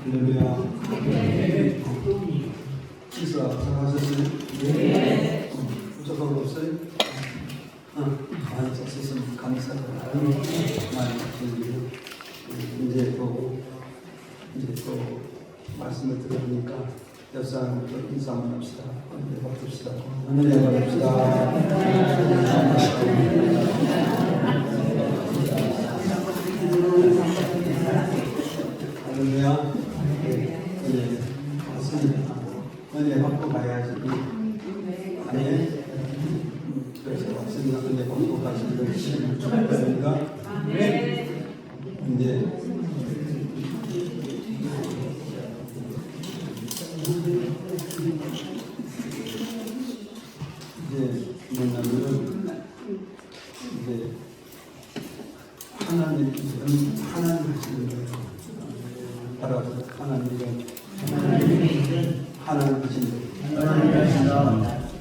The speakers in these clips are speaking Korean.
할렐루야. 기사 잘하셨어요? 네. 부족한 거 없어요? 많이 썼으면 감사해요. 많이 즐기고 이제 또 말씀을 들으니까 옆 사람부터 인사 한번 합시다. 은혜 받읍시다. 은혜 받읍시다. 할렐루야. 네, 맞습니다. 은혜 받고 가야지. 아멘. 그래서 왔습니다. 은혜 받고 가시는 시간을 축복합니다. 이제 뭐냐면은 이제 하나님 하시는 거예요. 알아서 하나님 하시는 거예요.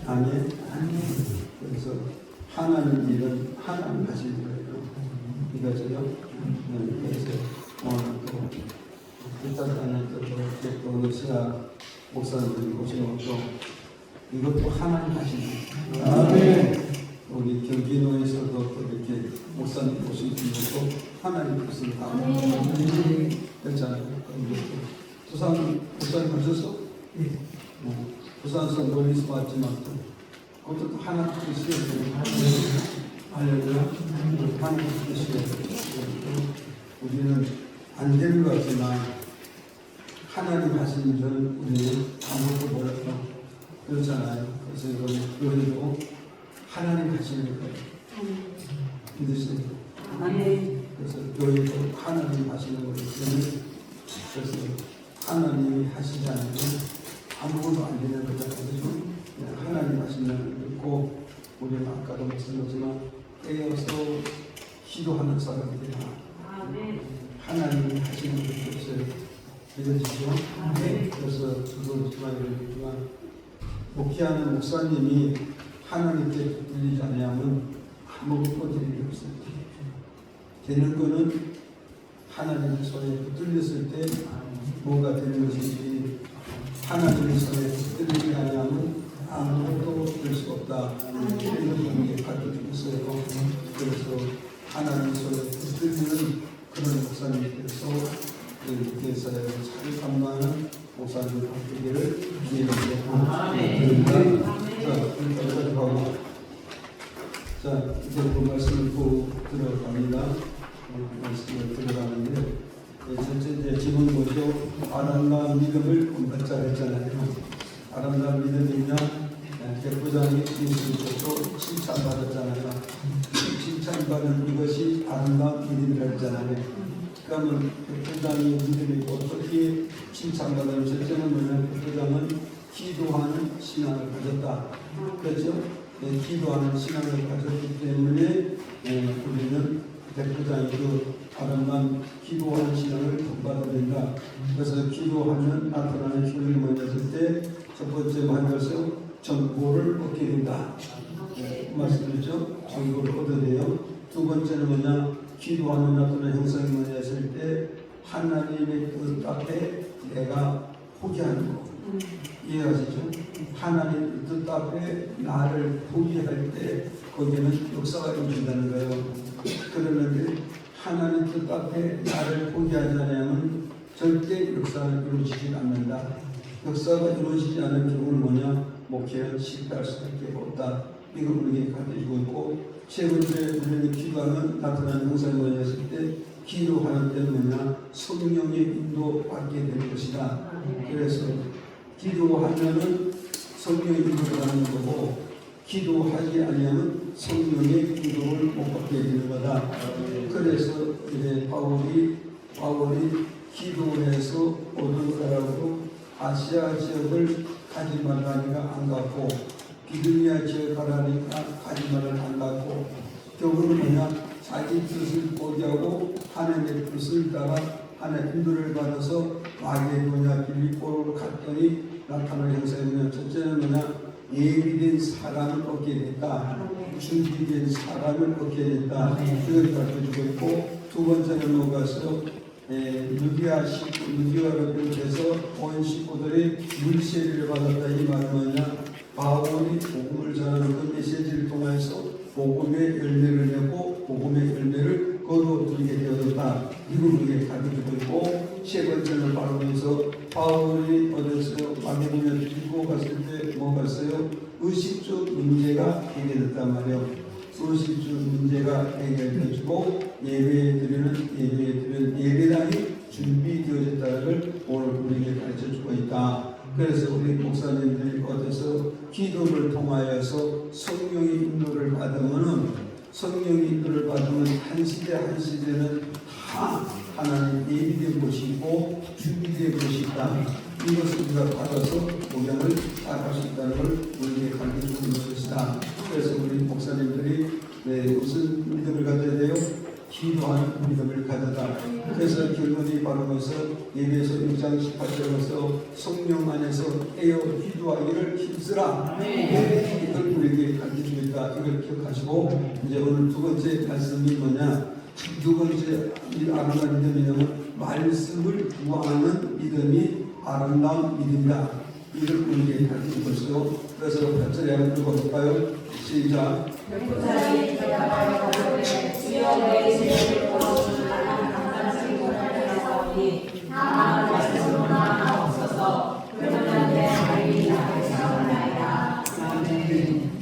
아멘. 그래서 하나님 일은 하나님 하시는 거예요. 이거죠. 그래서 오늘 또 일단은 또 러시아 목사님들이 오시는 것도 이것도 하나님 하시는 거예요. 아멘. 우리 경기도에서도 이렇게 목사님 오신 분들도 하나님 뜻을 다 그렇잖아요. 부산 목사님 하셔서 부산에서 멀리서 왔지만 그것도 하나님 뜻이에요. 알려줘요. 하나님 뜻이에요. 우리는 안 되는 것 같지만 하나님 하시는 줄 우리는 아무것도 몰랐고 그렇잖아요. 그래서 이거는 하나님 하시는 거예요. 믿으세요? 그래서 교회도 하나님 하시는 거예요. 그래서 하나님이 하시지 않으면 아무것도 안 되는 거잖아요. 하나님 하시는 걸 믿고 우리는 아까도 말씀드렸지만 깨어서 기도하는 사람들이야. 하나님이 하시는 것을 믿으시죠? 그래서 저도 지만 목회하는 목사님이 하나님께 붙들리지 않으면 아무것도 되는 게 없어요. 되는 거는 하나님의 손에 붙들렸을 때 뭐가 되는 것인지 하나님의 손에 붙들리지 않으면 아무것도 될 수 없다. 이런 분이 가르쳐주셨어요. 그래서 하나님의 손에 붙들리는 그런 목사님께서 우리 교회사에 잘 감당하는 목사님 되기를 기대합니다. 자, 이제 그 말씀을 들어갑니다. 말씀을 들어가는데, 첫째 이제 지금 뭐죠? 아름다운 믿음을 본받자 했잖아요. 아름다운 믿음이냐? 백부장이 예수님께서 칭찬받았잖아요. 칭찬받은 이것이 아름다운 믿음이라고 했잖아요. 그러면 백부장이 믿음이 어떻게 칭찬받은 첫째는 뭐냐면 백부장은 기도하는 신앙을 가졌다. 그렇죠? 기도하는 신앙을 가졌기 때문에 우리는 백부장이 그 아름다운 기도하는 신앙을 본받아야 된다. 그래서 기도하면 나타나는 효능이 뭐냐했을 때 첫 번째 말해서 정보를 얻게 된다. 말씀드렸죠? 정보를 얻어내요. 두 번째는 뭐냐? 기도하면 나타나는 형상이 뭐냐 했을 때 하나님의 뜻 앞에 내가 포기하는 거. 이해하시죠? 하나님 뜻 앞에 나를 포기할 때 거기는 역사가 이루어진다는 거예요. 그러는데 하나님 뜻 앞에 나를 포기하지 않으면 절대 역사가 이루어지지 않는다. 역사가 이루어지지 않는 경우는 뭐냐? 목회는 실패할 수밖에 없다. 이걸 우리에게 가르쳐주고 있고, 세 번째 우리는 기도하면 나타나는 형상이 뭐냐 했을 때 기도하는 때는 뭐냐? 성령의 인도 받게 되는 것이다. 그래서 기도하면은 성령의 인도를 받는 거고, 기도하지 않으면 성령의 인도를 못 받게 되는 거다. 그래서 이제 바울이 기도해서 오르가라고 아시아 지역을 가지 말라니까 안 갔고, 비두니아 지역 가라니까 가지 말라니까 안 갔고, 결국은 뭐냐? 자기 뜻을 포기하고 하나님의 뜻을 따라 하나님의 인도를 받아서 마게도냐 빌립보로 갔더니 나타나는 형상이 뭐냐? 첫째는 뭐냐? 예비된 사람을 얻게 됐다. 준비된 사람을 얻게 됐다. 그걸 가르쳐주고 있고, 두 번째는 뭐가서 누디아를 비롯해서 온 식구들이 물세례를 받았다. 이 말은 뭐냐? 바울이 복음을 전하는 그 메시지를 통해서 복음의 열매를 내고 복음의 열매를 거두어들게 되었다. 이걸 우리에게 가르치고 있고, 세 번째는 바로 그래서 바울이 어디서 마게도냐에 들고 갔을 때 뭐 갔어요? 의식주 문제가 해결됐단 말이에요. 의식주 문제가 해결되고 예배드리는 예배당이 준비되어졌다는 걸 오늘 우리에게 가르쳐주고 있다. 그래서 우리 목사님들이 어디서 기도를 통하여서 성령의 인도를 받으면은 한 시대 한 시대는 다 하나님 예비된 것이고 준비된 것이 있다. 이것을 우리가 받아서 복양을 따라할 수 있다는 걸 우리에게 가르쳐주는 것이다. 그래서 우리 목사님들이 무슨 믿음을 가져야 돼요? 기도하는 믿음을 가져다. 그래서 결론이 바로 거기서 예배에서 6장 18절에서 성령 안에서 깨어 기도하기를 힘쓰라. 이걸 우리에게 가르쳐주고 있다. 이걸 기억하시고, 이제 오늘 두 번째 말씀이 뭐냐? 두 번째 아름다운 믿음이냐면 말씀을 구하는 믿음이 아름다운 믿음이다. 이걸 우리에게 가르치는 것이죠. 그래서 8절에 한번 읽어볼까요? 시작.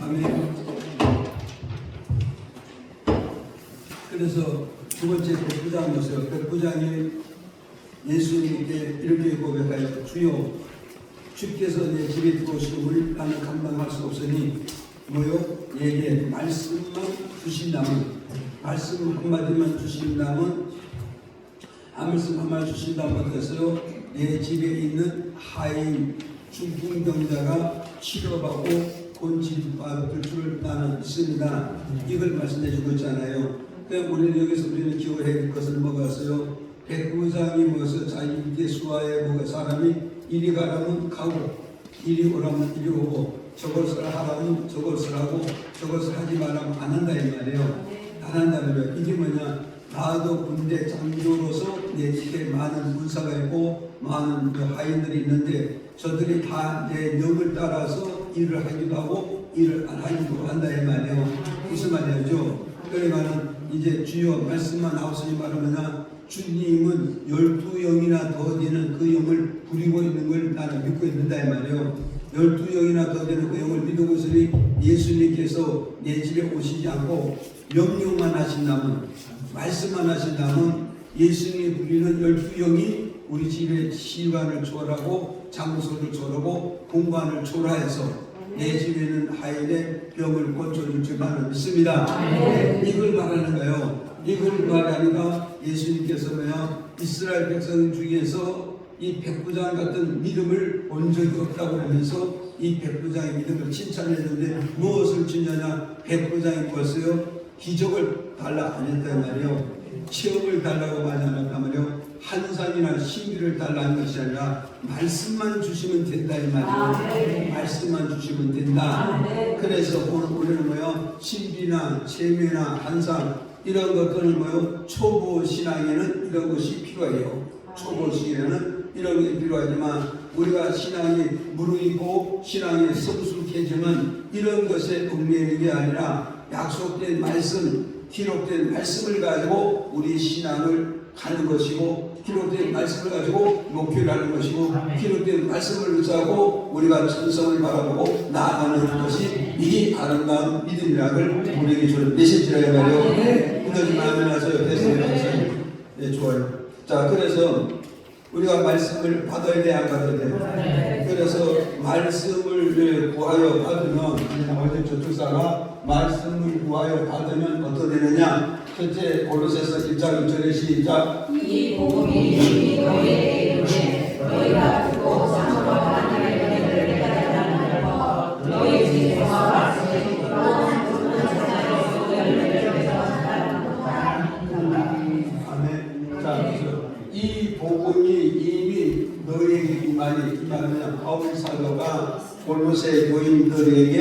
아멘. 그래서 두 번째 백부장이었어요. 백부장이 예수님께 이렇게 고백하여 주여, 주께서 내 집에 들어오심을 나는 감당할 수 없으니 얘게 말씀만 주신다면, 말씀 한마디만 주신다면, 말씀 한마디 주신다면 해서요, 내 집에 있는 하인 중풍병자가 치료받고 본질받을 줄 나는 믿습니다. 이걸 말씀해 주고 있잖아요. 그러니까 우리는 여기서 우리는 기억해야 될 것은 뭐가 있어요? 백부장이 뭐서 자기 밑에 수하에 뭐가 사람이 이리 가라면 가고 이리 오라면 이리 오고 저것을 하라면 저것을 하고 저것을 하지 말라면 안 한다 이 말이에요. 안 한다면 이게 뭐냐? 나도 군대 장교로서 내 집에 많은 군사가 있고 많은 하인들이 있는데 저들이 다 내 명을 따라서 일을 하기도 하고 일을 안 하기도 한다 이 말이에요. 무슨 말이죠? 그러니까는 이제 주요 말씀만 나오시니 말하면 주님은 12영이나 더 되는 그 영을 부리고 있는 걸 나는 믿고 있는다 이 말이에요. 12영이나 더 되는 그 영을 믿고 있으니 예수님께서 내 집에 오시지 않고 명령만 하신다면, 말씀만 하신다면 예수님이 부리는 12영이 우리 집에 시간을 초월하고 장소를 초월하고 공간을 초월해서 내 집에는 하인의 병을 고쳐줄 줄 나는 믿습니다. 이걸 말하는 거예요. 이걸 말하니까 예수님께서 이스라엘 백성 중에서 이 백부장 같은 믿음을 본 적이 없다고 하면서 이 백부장의 믿음을 칭찬했는데 무엇을 주냐냐? 백부장이 무엇이요? 기적을 달라 안 했단 말이에요. 체험을 달라고 많이 안 했단 말이에요. 한상이나 신비를 달라는 것이 아니라 말씀만 주시면 된다 이 말이에요. 말씀만 주시면 된다. 그래서 오늘 우리는 신비나 체험이나 한상 이런 것들은 초보 신앙에는 이런 것이 필요해요. 초보 신앙에는 이런 게 필요하지만 우리가 신앙이 무르익고 신앙이 성숙해지면 이런 것에 얽매이는 게 아니라 약속된 말씀, 기록된 말씀을 가지고 우리 신앙을 가는 것이고, 기록된 말씀을 가지고 목표를 하는 것이고, 기록된 말씀을 붙잡고 우리가 천성을 바라보고 나아가는 것이 이 아름다운 믿음이라는 걸 우리에게 주는 메시지라 말이에요. 그러지 마면서 됐습니다. 네, 좋아요. 자, 그래서 우리가 말씀을 받아야 돼, 안 받아야 돼? 그래서 말씀을 구하여 받으면, 어제 저쪽 사람 말씀을 구하여 받으면 어떻게 되느냐? 첫째, 골로새서 1장 1절에 시작. 이 복음이 너희에게 이르되 너희가 듣고 상처받는 은혜를 깨달으라는 것, 너희 집에서 말씀을 듣고 듣는 자에서 열매를 맺어간다는 것. 아멘. 자, 이 복음이 이미 너희에게 임하면 바울 사도가 골로새 교인들에게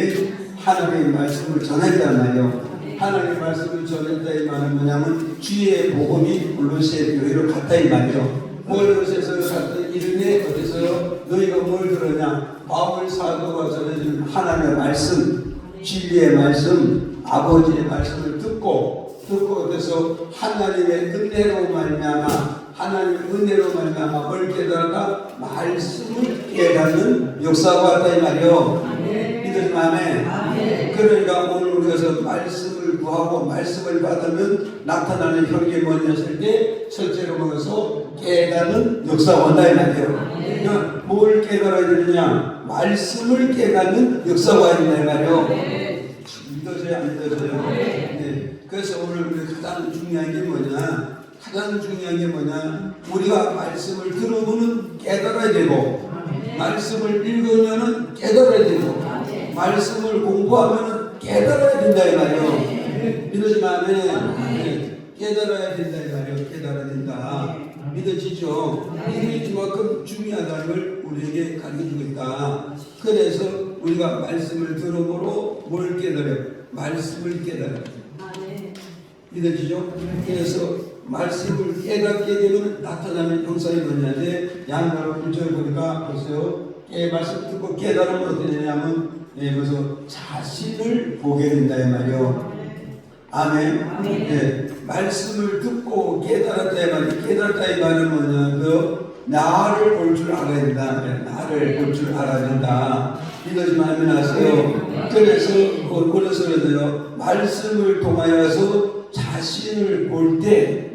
하나님의 말씀을 전하기란 말이에요. 하나님의 말씀을 전했다 이 말은 뭐냐면 주의 복음이 골로새 교회로 갔다 이 말이요. 골로새서 갔던 이름에 어디서요? 너희가 뭘 들었냐? 바울 사도가 전해준 하나님의 말씀, 진리의 말씀, 아버지의 말씀을 듣고 어디서 하나님의 은혜로 말미암아 하나님의 은혜로 말미암아 뭘 깨달았다? 말씀을 깨닫는 역사가 왔다 이 말이요. 믿으시면 아멘. 그러니까 오늘 우리가 말씀을 구하고 말씀을 받으면 나타나는 형계 뭐냐 했을 때 첫째로 먹어서 깨닫는 역사가 온다 이 말이에요. 그러니까 뭘 깨달아야 되느냐? 말씀을 깨닫는 역사가 와야 된다 이 말이에요. 믿어져요 안 믿어져요? 네. 그래서 오늘 우리 가장 중요한 게 뭐냐? 가장 중요한 게 뭐냐? 우리가 말씀을 들어보면 깨달아야 되고 말씀을 읽으면 깨달아야 되고 말씀을 공부하면 깨달아야 된다 이 말이에요. 믿으시면 아멘. 깨달아야 된다 이 말이에요. 깨달아야 된다. 믿어지죠? 이게 이만큼 중요하다는 걸 우리에게 가르쳐주고 있다. 그래서 우리가 말씀을 들어보러 뭘 깨달아요? 말씀을 깨달아요. 믿어지죠? 그래서 말씀을 깨닫게 되면 나타나는 형상이 뭐냐면 양가로 1절 보니까 보세요. 말씀 듣고 깨달으면 어떻게 되냐면 그래서 자신을 보게 된다 이 말이요. 아멘. 네. 말씀을 듣고 깨달았다 이 말이 깨달았다 이 말은 뭐냐 나를 볼 줄 알아야 된다. 나를 볼 줄 알아야 된다. 믿어지면 아멘 하세요. 그래서 그래서요 말씀을 통하여서 자신을 볼 때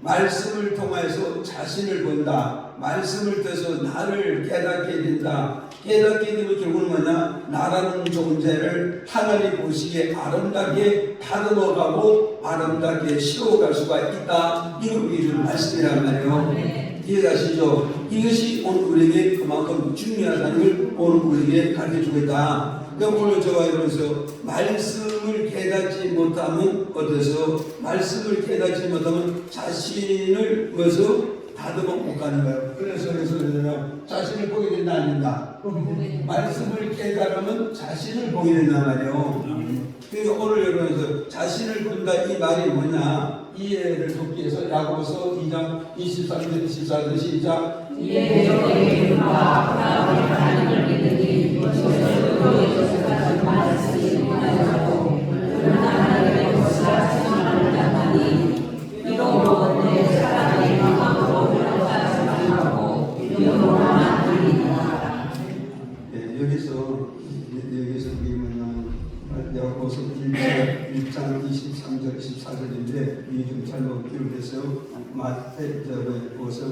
말씀을 통해서 자신을 본다. 말씀을 통해서 나를 깨닫게 된다. 깨닫게 되면 결국은 뭐냐? 나라는 존재를 하나님 보시기에 아름답게 다듬어가고 아름답게 씌워갈 수가 있다. 이거 우리 좀 말씀이란 말이에요. 이해가시죠? 이것이 오늘 우리에게 그만큼 중요하다는 걸 오늘 우리에게 가르쳐주고 있다. 그러니까 오늘 저와 여러분께서 말씀을 깨닫지 못하면 어때서 말씀을 깨닫지 못하면 자신을 뭐서 다듬어 못 가는 거예요. 그래서 자신을 보게 된다 안 된다. 말씀을 깨달으면 자신을 보게 된단 말이에요. 그래서 오늘 여러분께서 자신을 본다 이 말이 뭐냐 이해를 돕기 위해서 야고보서 2장 23절 24절 시작. 이해적인 하나님을 믿으니 그것을 말씀이 하고 그러나 하나님의 것을 하시는 자니 이러므로 내 사랑의 마음으로 하고 이러므로만 드리니라. 여기서 우리 뭐냐 야고보서 1장 23절 24절인데 이게 좀 잘못 기록됐어요.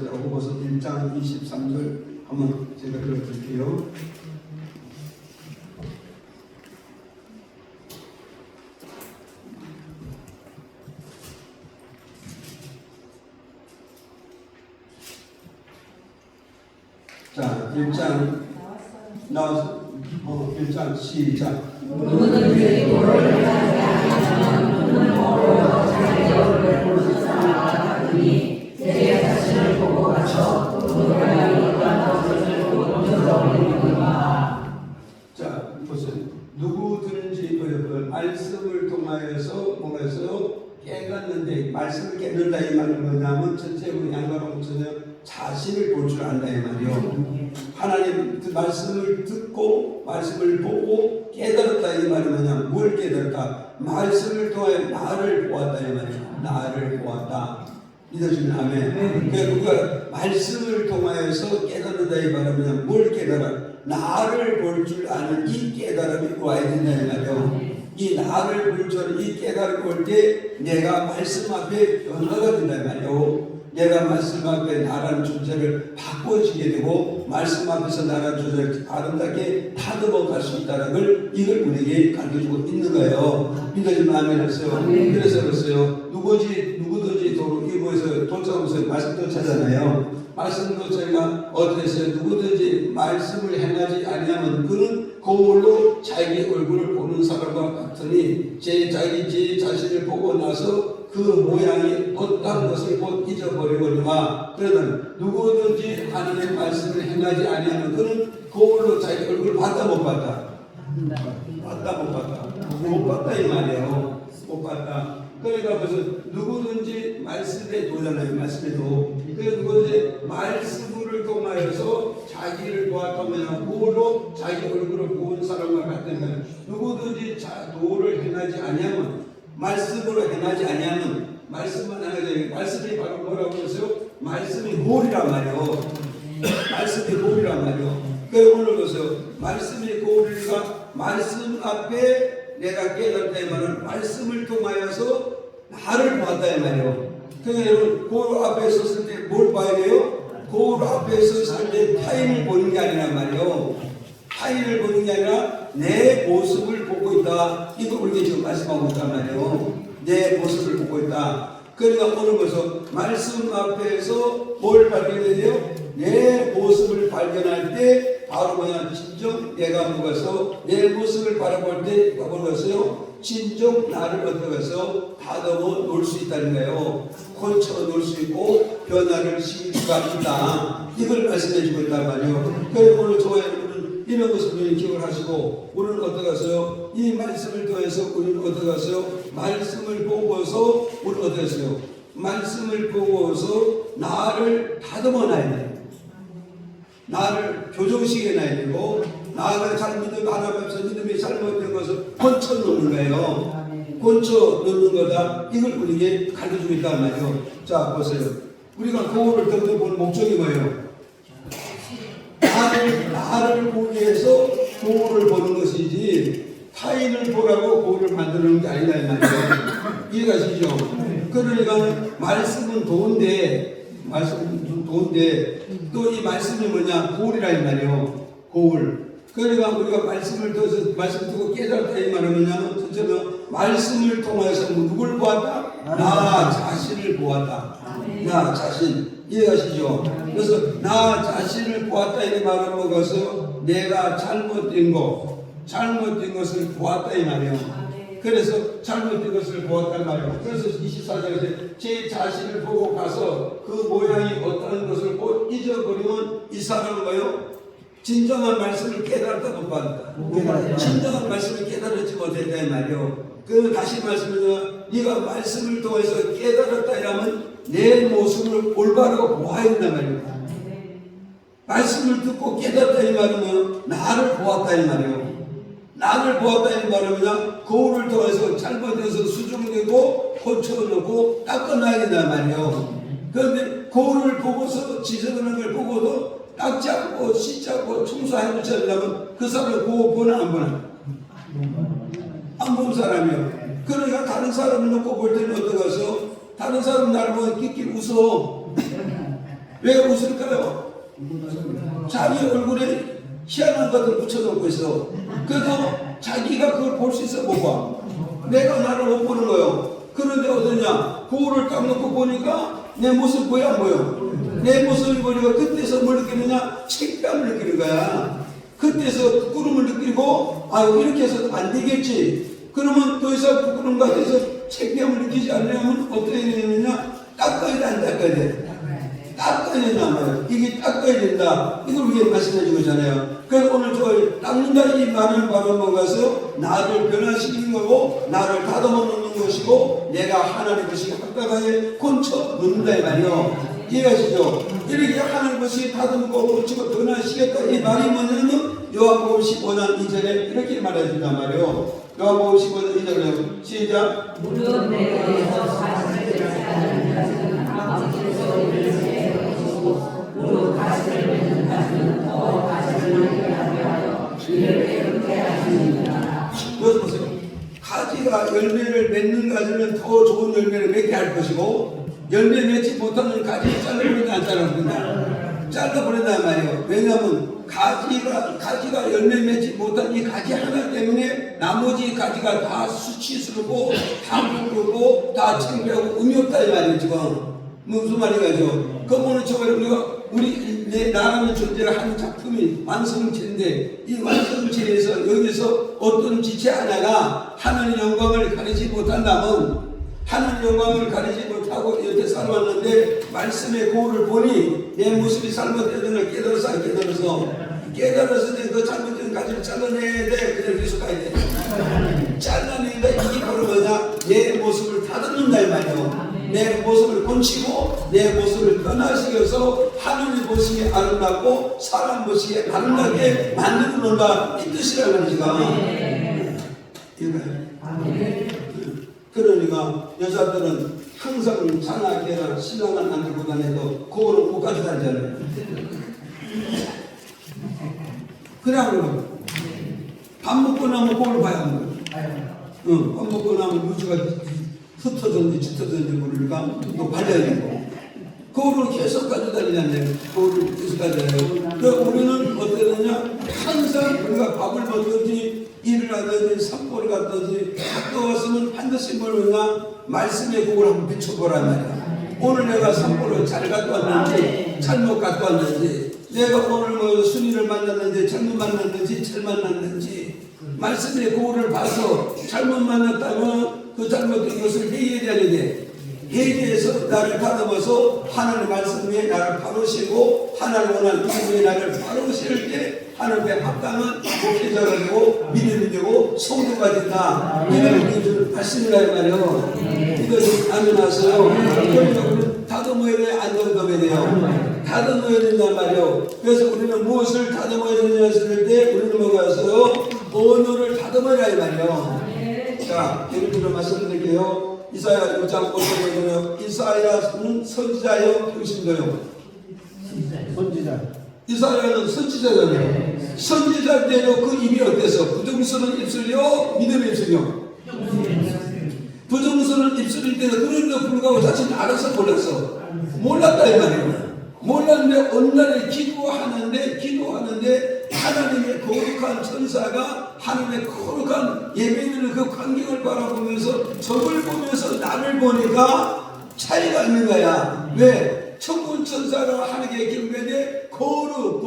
야고보서 1장 23절 한번 제가 읽어드릴게요. 자, 1장 나와서 1장 시작. 누구든지 도를 하지 아니하면 눈을 멀어 자기 얼굴을 보는 사람과 같으니 제 자신을 보고 가서 눈을 이룩한 것을 던져버리는구나. 자, 보세요. 누구든지 말씀을 통하여서 뭔가에서 깨닫는데 말씀을 깨닫는다 이 말은 뭐냐면 전체적으로 양가로 자신을 볼 줄 안다 이 말이요. 하나님 말씀을 듣고 말씀을 보고 깨달았다 이 말은 뭐냐? 뭘 깨달았다? 말씀을 통해 나를 보았다 이 말이요. 나를 보았다. 믿어주면 아멘. 그러니까 우리가 말씀을 통하여서 깨닫는다 이 말은 뭐냐? 뭘 깨달아? 나를 볼 줄 아는 이 깨달음이 와야 된다 이 말이요. 이 나를 볼 줄 아는 이 깨달음을 볼 때 내가 말씀 앞에 변화가 된다 이 말이요. 내가 말씀 앞에 나라는 존재를 바꿔지게 되고 말씀 앞에서 나라는 존재를 아름답게 다듬어 갈 수 있다는 걸 이걸 우리에게 가르쳐주고 있는 거예요. 믿어지면 아멘 하세요. 그래서 그랬어요. 누구든지 이거에서 도착하면서 말씀도 찾잖아요. 말씀도 저희가 어떻게 했어요? 누구든지 말씀을 행하지 아니하면 그는 거울로 자기 얼굴을 보는 사람과 같으니 제 자신을 보고 나서 그 모양이 어떤 것을 곧 잊어버리거니와 그러면 누구든지 하나님의 말씀을 행하지 아니하면 그는 거울로 자기 얼굴을 봤다 못 봤다? 봤다 못 봤다? 못 봤다 이 말이에요. 못 봤다. 그러니까 무슨 누구든지 말씀에 도잖아요. 말씀에 도. 그래서 누구든지 말씀을 통하여서 자기를 보았다면 도로 자기 얼굴을 보은 사람과 같은 거예요. 누구든지 도를 행하지 아니하면 말씀으로 행하지 아니하면 말씀만 하게 말씀이 바로 뭐라고 했어요? 말씀이 도리란 말이요. 말씀이 도리란 말이요. 그래서 오늘 보세요. 말씀이 도리가 말씀 앞에 내가 깨달았다 이 말은 말씀을 통하여서 나를 보았다 이 말이에요. 그러니까 여러분 거울 앞에 섰을 때 뭘 봐야 돼요? 거울 앞에 섰을 때 타인을 보는 게 아니란 말이에요. 타인을 보는 게 아니라 내 모습을 보고 있다. 이거 우리가 지금 말씀하고 있단 말이에요. 내 모습을 보고 있다. 그러니까 오늘 벌써 말씀 앞에서 뭘 발견해야 돼요? 내 모습을 발견할 때 바로 뭐냐 진정 내가 먹어서 내 모습을 바라볼 때 뭐겠어요? 진정 나를 어떻게해서 다듬어 놓을 수 있다는 거예요. 고쳐 놓을 수 있고 변화를 시킬 수가 있다. 이걸 말씀해 주고 있단 말이에요. 그래서 오늘 저와 여러분은 이런 것을 우리는 기억을 하시고 우리는 어떻게 하세요? 이 말씀을 통해서 우리는 어떻게 하세요? 말씀을 보고서 우리는 어떻게 하세요? 말씀을 보고서 나를 다듬어 놔야 돼요. 나를 교정시켜 놔야 되고 나가 잘못된 하나님 앞에서 믿음이 잘못된 것을 고쳐 놓는 거예요. 고쳐 놓는 거다. 이걸 우리에게 가르쳐주고 있단 말이에요. 자 보세요. 우리가 거울을 덮어 보는 목적이 뭐예요? 나를 보기 위해서 거울을 보는 것이지 타인을 보라고 거울을 만드는 게 아니다 이 말이에요. 이해가시죠? 그러니까 말씀은 도인데 또 이 말씀이 뭐냐? 거울이라 이 말이에요. 거울. 그러니까 우리가 말씀을 통해서 말씀 듣고 깨달았다 이 말은 뭐냐면 첫째는 말씀을 통해서 누굴 보았다? 나 자신을 보았다. 나 자신. 이해가시죠? 그래서 나 자신을 보았다 이 말은 뭐겠어요? 내가 잘못된 것을 보았다 이 말이에요. 그래서 잘못된 것을 보았단 말이에요. 그래서 24절에 제 자신을 보고 가서 그 모양이 어떤 것을 잊어버리면 이 사람은 뭐요? 진정한 말씀을 깨달았다 못 받았다. 진정한 말씀을 깨달았지 못했다 이 말이에요. 그 다시 말씀드리면 네가 말씀을 통해서 깨달았다 이라면 내 모습을 올바르고 보아야 된단 말이에요. 말씀을 듣고 깨달았다 이 말은 나를 보았다 이 말이에요. 나를 보았다 이 말은 그냥 거울을 통해서 잘못해서 수정되고 고쳐놓고 닦아놔야 된단 말이에요. 그런데 거울을 보고서 지저분한 걸 보고도 닦지 않고 씻지 않고 청소해 놓지 않으려면 그 사람을 보나 안 보나? 안 본 사람이요. 그러니까 다른 사람을 놓고 볼 때는 어떠가서 다른 사람 나를 보고 끽끽 웃어. 왜 웃을까요? 자기 얼굴에 희한한 것을 붙여놓고 있어. 그래도 자기가 그걸 볼 수 있어 못 봐. 내가 나를 못 보는 거예요. 그런데 어떠냐? 거울을 딱 놓고 보니까 내 모습 보여 안 보여? 내 모습을 보니까 그때서 뭘 느끼느냐? 책임감을 느끼는 거야. 그때서 부끄러움을 느끼고 이렇게 해서 안 되겠지. 그러면 더 이상 부끄러움 같아서 책임감을 느끼지 않으려면 어떻게 해야 되느냐? 닦아야 돼 안 닦아야 돼? 닦아야 된단 말이에요. 이게 닦아야 된다. 이걸 우리가 말씀해 주고 있잖아요. 그래서 오늘 저 닦는다 이 말을 바로 먹어서 나를 변화시키는 거고 나를 다듬어 놓는 것이고 내가 하나님 것이 합당하게 고쳐 놓는다 이 말이요. 이해하시죠? 이렇게 하나님 것이 다듬고 고치고 변화시켰다 이 말이 뭐냐면 요한복음 15장 2절에 이렇게 말해준단 말이에요. 요한복음 15장 2절에 시작. 무릇 내 대해서 사실을 제하는 자는 아버지께서 이를 제하시고 무릇 가시를 맺는 자는 더 가시를 맺게 하여 이를 깨끗게 하시느니라. 여기서 보세요. 가지가 열매를 맺는 가지는 더 좋은 열매를 맺게 할 것이고 열매 맺지 못하는 가지를 잘라버린다 안 잘라버린다? 잘라버린단 말이에요. 왜냐하면 가지가 열매 맺지 못한 이 가지 하나 때문에 나머지 가지가 다 수치스럽고 다 부끄럽고 다 창피하고 의미 없다 이 말이에요. 지금 무슨 말인가요? 그거는 우리 나라는 존재를 하는 작품이 완성체인데 이 완성체에서 여기서 어떤 지체 하나가 하나님의 영광을 가리지 못한다면 하나님의 영광을 가리지 못하고 이렇게 살아왔는데 말씀의 거울을 보니 내 모습이 잘못되는 걸 깨달아서 안 깨달아서 그 잘못된 가지를 잘라내야 돼. 그냥 계속 가야 돼. 잘라내야 돼. 이게 바로 뭐냐? 내 내 모습을 고치고 내 모습을 변화시켜서 하늘이 보시기에 아름답고 사람 보시기에 아름답게 만드는 놀라 이 뜻이라는 말이지가. 그러니까 여자들은 항상 장하게나 신랑은 안 들고 다녀도 그거는 못 가져다니잖아요. 그래 안 그러면 밥 먹고 나면 그걸 봐야 하는 거예요. 밥 먹고 나면 유지가 흩어졌는지 짙어졌는지 모르니까 또 발려야 되고 그거를 계속 가져다니잖아요. 그거를 계속 가져다녀요. 그러니까 우리는 어떠느냐 항상 우리가 밥을 먹든지 일을 하든지 산보를 갔든지 학교 왔으면 반드시 뭐냐 말씀의 곡을 한번 비춰보란 말이야. 오늘 내가 산보를 잘 갖고 왔는지 잘못 갖고 왔는지 내가 오늘 뭐 순위를 만났는지 잘못 만났는지 잘 만났는지 말씀의 곡을 봐서 잘못 만났다면 그 잘못된 것을 회개해야 돼. 회개해서 나를 다듬어서 하나님의 말씀에 나를 바로 세고 하나님 원하는 말씀에 나를 바로 세울 때 하나님의 합당한 목회자가 되고 믿음이 되고 성도가 된다. 이런 말씀이라 말이에요. 이것을 아멘하세요. 그러니까 우리는 다듬어야 돼, 안 다듬어야 돼요. 다듬어야 된단 말이에요. 그래서 우리는 무엇을 다듬어야 되느냐 했을 때 우리는 뭐가 있어요? 언어를 다듬어야 이 말이에요. 자, 예를 들어 말씀드릴게요. 이사야 6장 5절에 이사야는 선지자요, 평신도요. 선지자. 이사야는 선지자잖아요. 선지자인데도 그 입이 어때서? 부정스러운 입술이요, 믿음의 입술이요. 부정스러운 입술인데도 그런데도 불구하고 자신은 알아서 몰랐다 이 말이에요. 몰랐는데 어느 날에 기도하는데 하나님의 거룩한 천사가 하나님의 거룩한 예배드리는 그 광경을 바라보면서 적을 보면서 나를 보니까 차이가 있는 거야. 왜? 천군 천사가 하나님께 경배되 거룩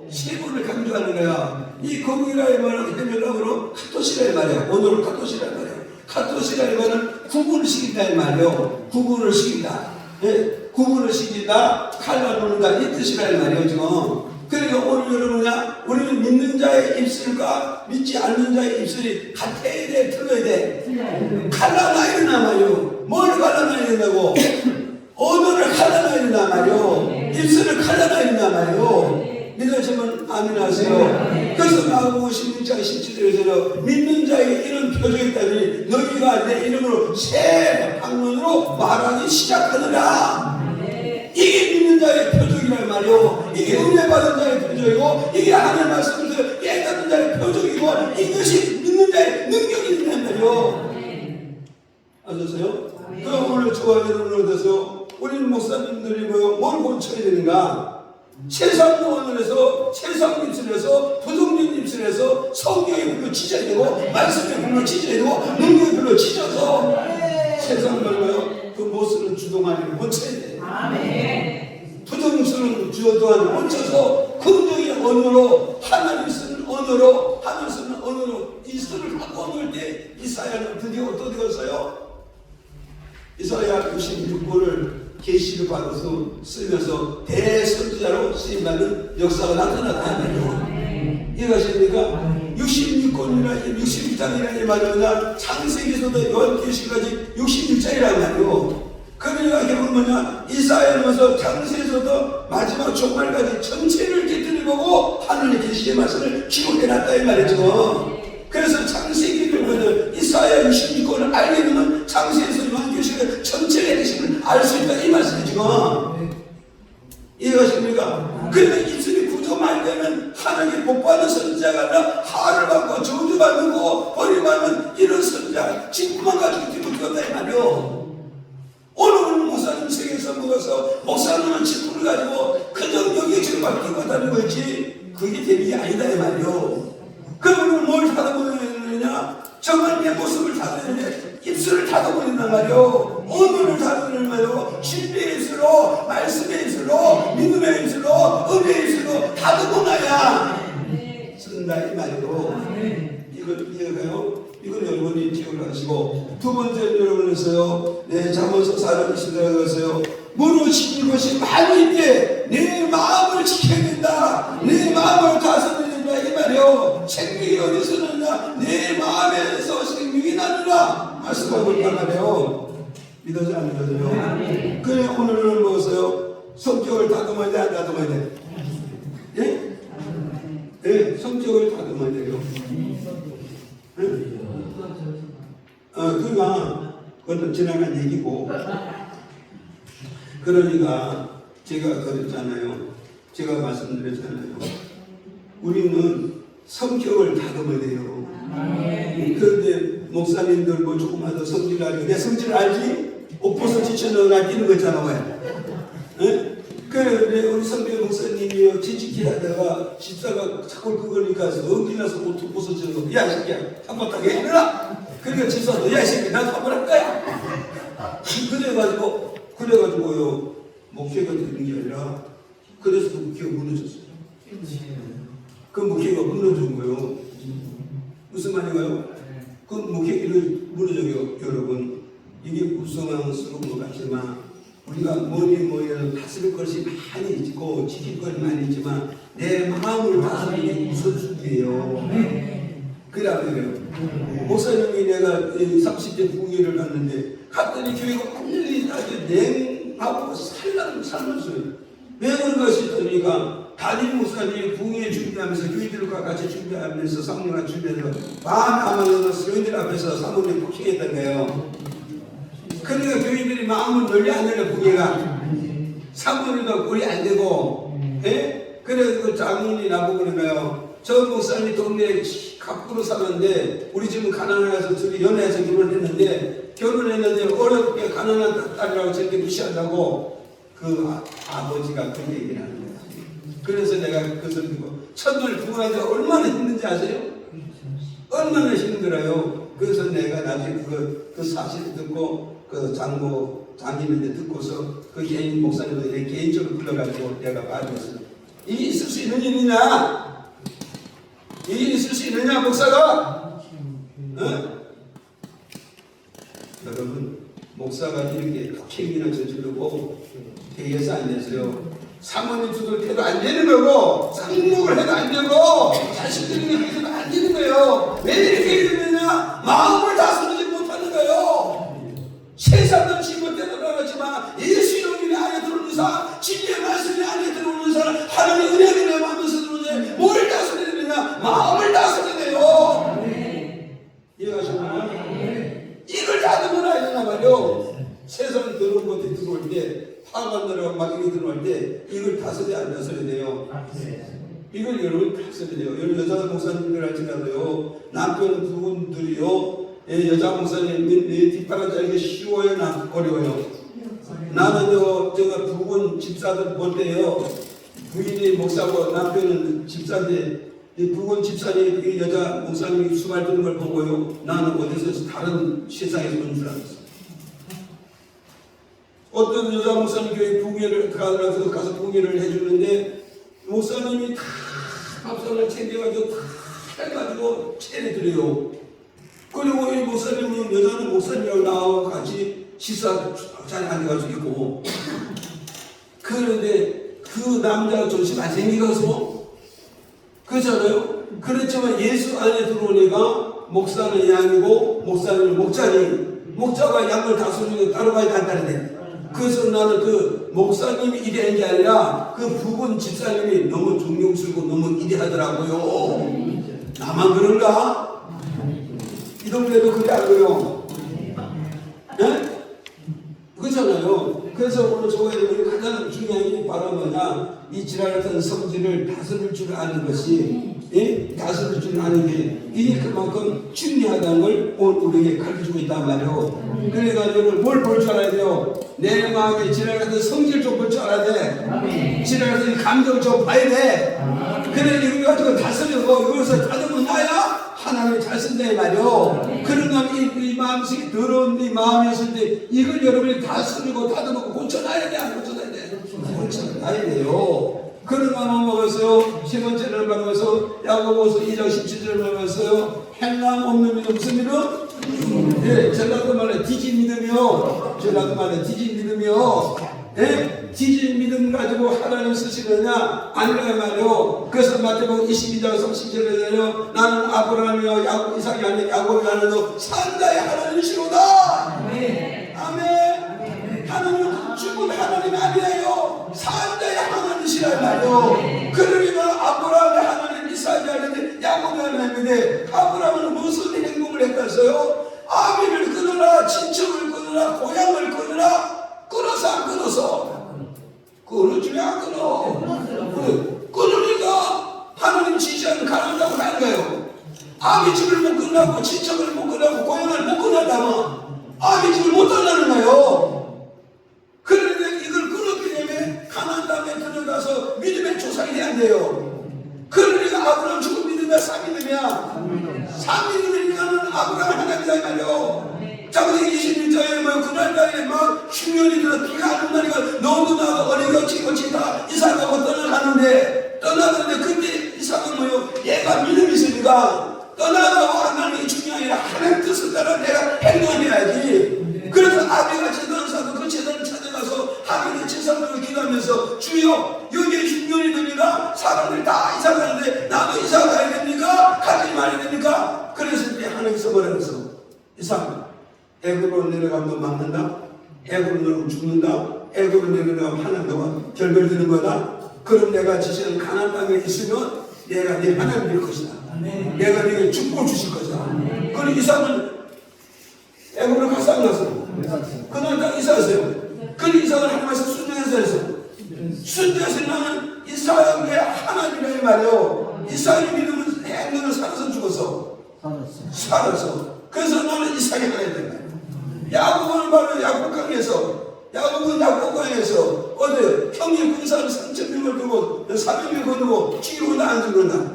세 번을 강조하는 거야. 이 거룩이라는 말은 헤멜라어로 카토시라 이 말이야. 오늘은 카토시라 이 말이야. 카토시라 이 말은 구분을 시킨다 이 말이요. 구분을 시킨다. 예? 구분을 시킨다. 칼라놓는다. 이 뜻이라 이 말이요 지금. 그러니까 오늘 여러분이야 우리는 믿는 자의 입술과 믿지 않는 자의 입술이 같아야 돼, 틀려야 돼. 갈라놔야 된단 말이요. 뭘 갈라놔야 된다고? 언어를 갈라놔야 된단 말이요. 입술을 갈라놔야 된단 말이요. 믿으시면 아멘 하세요. 그래서 마가복음 16장 17절에서 믿는 자에게 이런 표적이 있다니 너희가 내 이름으로 새 방언으로 말하기 시작하느라. 이게 믿는 자의 표적이란 말이요. 이게 은혜 받은 자의 표적이고 이게 하나님 말씀을 깨닫는 자의 표적이고 이것이 믿는 자의 능력이 된단 말이요. 아셨어요? 그럼 오늘 저와 여러분을 얻어서 우리는 목사님들이 뭘 고쳐야 되는가? 세상 노원을 세상 입술에서 부정적인 입술에서 성경의 불로 찢어야 되고 말씀의 불로 찢어야 되고 능력의 불로 찢어서 세상 말로요 그 모습을 주동하는 고쳐야 돼. 부정스러운 주도하는 고쳐서 긍정의 언어로 하나님 쓰는 언어로 하나님 쓰는 언어로 이 수를 갖고 올 때 이사야는 드디어 어떻게 되었어요? 이사야 66권을 계시를 받아서 쓰면서 대선지자로 쓰임받는 역사가 나타났다는 거예요. 이해가십니까? 66권이나 66장이라는 말이냐 창세기에서도 요한계시까지 66장이라는 말이에요. 그러니까 결국 뭐냐 이사야면서 창세에서도 마지막 종말까지 전체를 깃들이보고 하늘의 계시의 말씀을 기록해놨다 이 말이죠. 그래서 창세기를 보면 이사야 66권을 알게 되면 창세에서 요한계시가 전체의 계시를 알 수 있다 이 말씀이죠. 이해가십니까? 그런데 입술이 부정할 때는 하나님께 복받는 선지자가 아니라 하를 받고 저주받는 거 버림받는 이런 선지자 직분만 가지고 뒤집어졌다 이 말이요. 오늘은 목사님 세계에서 먹어서 목사님은 직분을 가지고 그저 여기에 지금 맡기고 다니고 있지 그게 대비가 아니다 이 말이요. 그러면 뭘 다듬어내느냐? 정말 내 모습을 다듬어내는데 입술을 다듬어낸단 말이요. 언어를 다듬어내는 말이요. 진리의 입술로 말씀의 입술로 믿음의 입술로 은혜의 입술로 다듬어놔야 쓴다 이 말이요. 이걸 이해가요? 이건 여러분이 기억을 하시고 두 번째는 여러분에서요 잠언서 4장 20절에 가서요 무너지는 것이 많이 있대 내 마음을 지켜야 된다 내 마음을 다스려야 된다 이 말이요. 생명이 어디서 나느냐 내 마음에서 생명이 나느냐 말씀하고 있단 말이에요. 믿어져 안 믿어져요? 그래 오늘은 뭐였어요? 성격을 다듬어야 돼, 안 다듬어야 돼? 예? 예, 성격을 다듬어야 돼요. 그러니까 그것도 지나간 얘기고, 그러니까 제가 그랬잖아요. 제가 말씀드렸잖아요. 우리는 성격을 다듬어야 돼요. 그런데 목사님들 뭐 조금만 더 성질 알고, 내 성질 알지? 옷 벗어 지쳐넣어 끼는 거 있잖아. 왜? 그래 우리 성대 목사님이요 지치기 하다가 집사가 자꾸 그거니까 성질나서 옷 벗어지는 거. 야 이 새끼야 한번 딱 일어나. 그러니까 집사도 야 이 새끼 나도 한번 할 거야. 그래가지고요 목회가 되는 게 아니라 그래서 그 목회가 무너졌어요. 그 목회가 무너진 거예요. 무슨 말인가요? 그 목회를 무너져요. 여러분 이게 불쌍스러운 것 같지만 우리가 뭐니 다스릴 것이 많이 있고 지킬 것이 많이 있지만 내 마음을 다스리는 게 우선순위예요. 그래야 돼요. 목사님이 내가 30대 부흥회를 갔는데 갔더니 교회가 완전히 아주 냉하고 살면서요. 왜 그런가 싶으니까 담임 목사님이 부흥회 준비하면서 교인들과 같이 준비하면서 사모님과 준비해서 마음에 안 맞아서 교인들 앞에서 사모님 폭행했던 거예요. 그러니까 교인들이 마음을 널리 안 열려 부흥회가 사모님도 꼴이 안 되고, 예? 그래서 그 장인이 나보고 그러나요? 저 목사님이 동네에 갑부로 사는데 우리 집은 가난해서 둘이 연애해서 결혼했는데 어렵게 가난한 딸이라고 저렇게 무시한다고 그 아버지가 그 얘기를 하는 거야. 그래서 내가 그것을 듣고 첫날 부흥하는데 얼마나 힘든지 아세요? 얼마나 힘들어요. 그래서 내가 나중에 그 사실을 듣고 그 장님한테 듣고서 그 개인 목사님도 내 개인적으로 불러가지고 내가 말했어요. 이게 있을 수 있는 일이냐? 이게 있을 수 있느냐 목사가? 여러분 목사가 이렇게 책임이나 저지르고 대해서 안 됐어요. 사모님 두들 해도 안 되는 거고 상목을 해도 안 되고 자식들이 해도 안 되는 거예요. 왜 이렇게 이러느냐? 마음을 다스리지 못하는 거예요. 세상은 지멋대로 나가지만 예수 이름이 안에 들어오는 사람, 진리의 말씀이 안에 들어오는 사람, 하나님의 은혜를 내 마음에서 들어오는데 뭘 다스려야 되느냐? 마음을 다스려야 돼요. 이해가시나요? 이걸 다듬어놔야 되나 말이요. 세상 들어온 것들이 들어올 때 파관들하고 막이 들어올 때 이걸 다스려야 안 다스려야 돼요. 이걸 여러분 다스려야 돼요. 여러분 여자 목사님들 할지라도요 남편 두 분들이요 여자 목사님 뒷바라지하기 쉬워요? 어려워요? 나는요 제가 부분 집사들 볼 때요 부인이 목사고 남편은 집사인데 이 부분 집사님 여자 목사님이 수발 드는 걸 보고요 나는 어디서 다른 세상에서 온 줄 알았어. 어떤 여자 목사님 교회 부흥회를 가서 부흥회를 해주는데 목사님이 다 밥상을 챙겨가지고 다 해가지고 차려드려요. 그리고 이 목사님은 여자는 목사님이라고 나와 같이 식사 자리에 앉아가지고 있고 그런데 그 남자가 정신 안 생기가서 그렇잖아요. 그렇지만 예수 안에 들어오니까 목사는 양이고 목사님은 목자니 목자가 양을 다스리고 따라가야 간다는데 그래서 나는 그 목사님이 이래한 게 아니라 그 부분 집사님이 너무 존경스럽고 너무 이래하더라고요. 나만 그런가? 이 동네도 그래 안 그래요? 네? 그렇잖아요. 그래서 오늘 저거에 우리 가장 중요한 게 바로 뭐냐? 이 지랄 같은 성질을 다스릴 줄 아는 것이, 예? 다스릴 줄 아는 게 이게 그만큼 중요하다는 걸 오늘 우리에게 가르쳐주고 있단 말이에요. 그래가지고 뭘 볼 줄 알아야 돼요? 내 마음에 지랄 같은 성질 좀 볼 줄 알아야 돼. 지랄 같은 감정 좀 봐야 돼. 그래 이거 가지고 다스리고 이것을 다듬어 놔야 하나님이 잘 쓴다 이 말이요. 그러면 이 마음속에 더러운 이 마음이 있을 때 이걸 여러분이 다스리고 다듬고 고쳐놔야 돼. 안 고쳐놔야 돼? 고쳐놔야 돼요. 그러면 먹었어요. 세 번째를 먹어서 야고보서 2장 17절을 먹었어요. 행함 없는 믿음 무슨 믿음? 예, 전라도 말에 뒤진 믿음이요. 전라도 말에 뒤진 믿음이요. 예? 뒤진 믿음 가지고 하나님 쓰시느냐? 아니라 말이요. 그래서 마태복음 22장 30절에요. 나는 아브라함이요 야곱 이삭이 아닌 야곱이 아니요 산자의 하나님이시로다. 아멘. 하나님이 아니에요. 산자의 하나님이시란 말이요. 그러면 아브라함의 하나님, 이삭의 하나님, 야곱의 하나님인데 아브라함은 무슨 행동을 했겠어요? 아비를 끊으라, 친척을 끊으라, 고향을 끊으라. 끊어서 안 끊어서? 끊어주냐 안 끊어? 끊으니까 하나님 지시하는 가는 땅으로 가는 거예요. 아비 집을 못 끊으라고, 친척을 못 끊으라고, 고향을 못 끊었다면 아비 집을 못 떠나는 거예요. 그런데 이걸 끊었기 때문에 가나안 땅에 들어가서 믿음의 조상이 돼야 돼요. 그러니까 아브라함 죽은 믿음이야, 산 믿음이야? 산 믿음이니까는 아브라함 하나님이다 이 말이요. 창세기 21장에 뭐 그날따라 막 흉년이 들어 비가 안 온다니까 너무나 어리고치 다 이삭하고 떠나가는데 그때 이삭은 뭐요? 얘가 믿음이 있으니까 떠나가고 하나님이 중요한 게 아니라 하나님 뜻을 따라 내가 행동해야지. 그래서 아비가 제단을 사도 그 제단을 찾아가서 하나님의 제사장을 기도하면서 주여 여기에 흉년이 됩니다. 사람들이 다 이삭 가는데 나도 이삭 가야 됩니까? 가지 말아야 됩니까? 그래서 이제 하나님께서 뭐라고 했어? 이삭 애굽으로 내려가면 맞는다. 애굽으로 내려가면 죽는다. 애굽으로 내려가면 하나님과 결별되는 거다. 그럼 내가 지시는 가나안 땅에 있으면 내가 네 하나님 될 것이다. 내가 네게 축복을 주실 것이다. 그럼 이삭은 애굽으로 가서 안 갔어. 그날 땅에 이삭했어요. 그 이삭은 하나님께서 순종해서 했어. 순종해서 나는 이삭의 하나님이라 말이요. 이삭의 믿음은 행동을 살아서 죽었어. 살았어. 그래서 나는 이삭이 하나님 된 거야. 야곱은 바로 야곱은 야곱강에서 어디 형님 군사를 3,000명을 두고 400명 거두고 죽이고 온다 안 죽는다?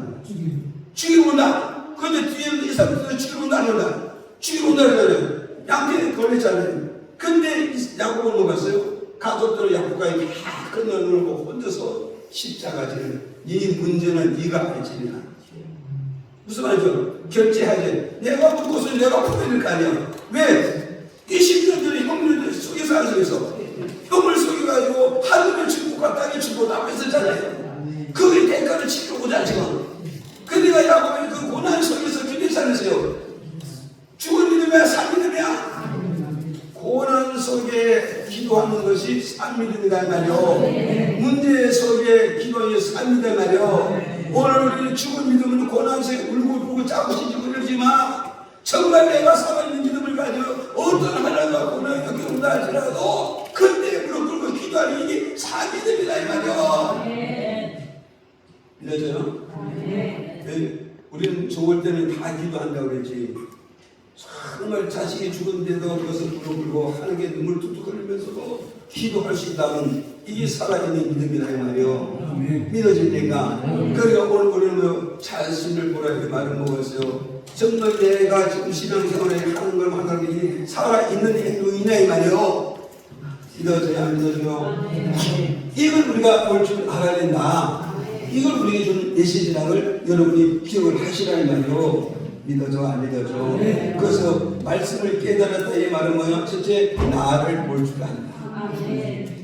죽이고 온다. 근데 뒤에 이삭부터 죽이고 온다 안 온다? 죽이고 온다 그래요. 양태에 걸렸잖아요. 근데 야곱은 뭐 갔어요? 가족들을 야곱강에 다 끊어놓고 혼자서 십자가 지는 이 문제는 네가 알지니라. 무슨 말이죠? 결제하지. 내가 묻고서 내가 보여줄 거 아니야. 왜? 20년 전에 형님들 속에서 안 속에서 형을 속여가지고 하늘을 축복과 땅에 축복 나와 있었잖아요. 그의 대가를 치러보자 지금. 그러니까 야곱이 그 고난 속에서 괜찮으세요. 죽은 믿음이야, 산 믿음이야. 고난 속에 기도하는 것이 산 믿음이다 말이요. 문제 속에 기도하는 산 믿음 말이요. 오늘 우리 죽은 믿음은 고난 속에 울고 짜고 시지고 그러지 마. 정말 내가 살아있는 믿음을 가지고 어떤 하나님과 고난이 겪는다 할지라도 그때 무릎 꿇고 기도하는 이게 산 믿음이다 이 말이요. 믿어져요? 우리는 좋을 때는 다 기도한다고 그랬지. 정말 자식이 죽은데도 그것을 무릎 꿇고 하늘에 눈물 뚝뚝 흘리면서도 기도할 수 있다면 이게 살아있는 믿음이다 이 말이요. 믿어집니까? 그러니까 오늘 우리는 뭐 자신을 보라 이렇게 말을 먹었어요. 정말 내가 지금 신앙생활에 하는 걸 하는 게 살아있는 행동이냐 이 말이요. 믿어져야 안 믿어져요? 이걸 우리가 볼 줄 알아야 된다. 이걸 우리에게 준 메시지라는 걸 여러분이 기억을 하시라는 말이요. 믿어져 안 믿어져? 그래서 말씀을 깨달았다 이 말은 뭐야? 첫째 나를 볼 줄 안다.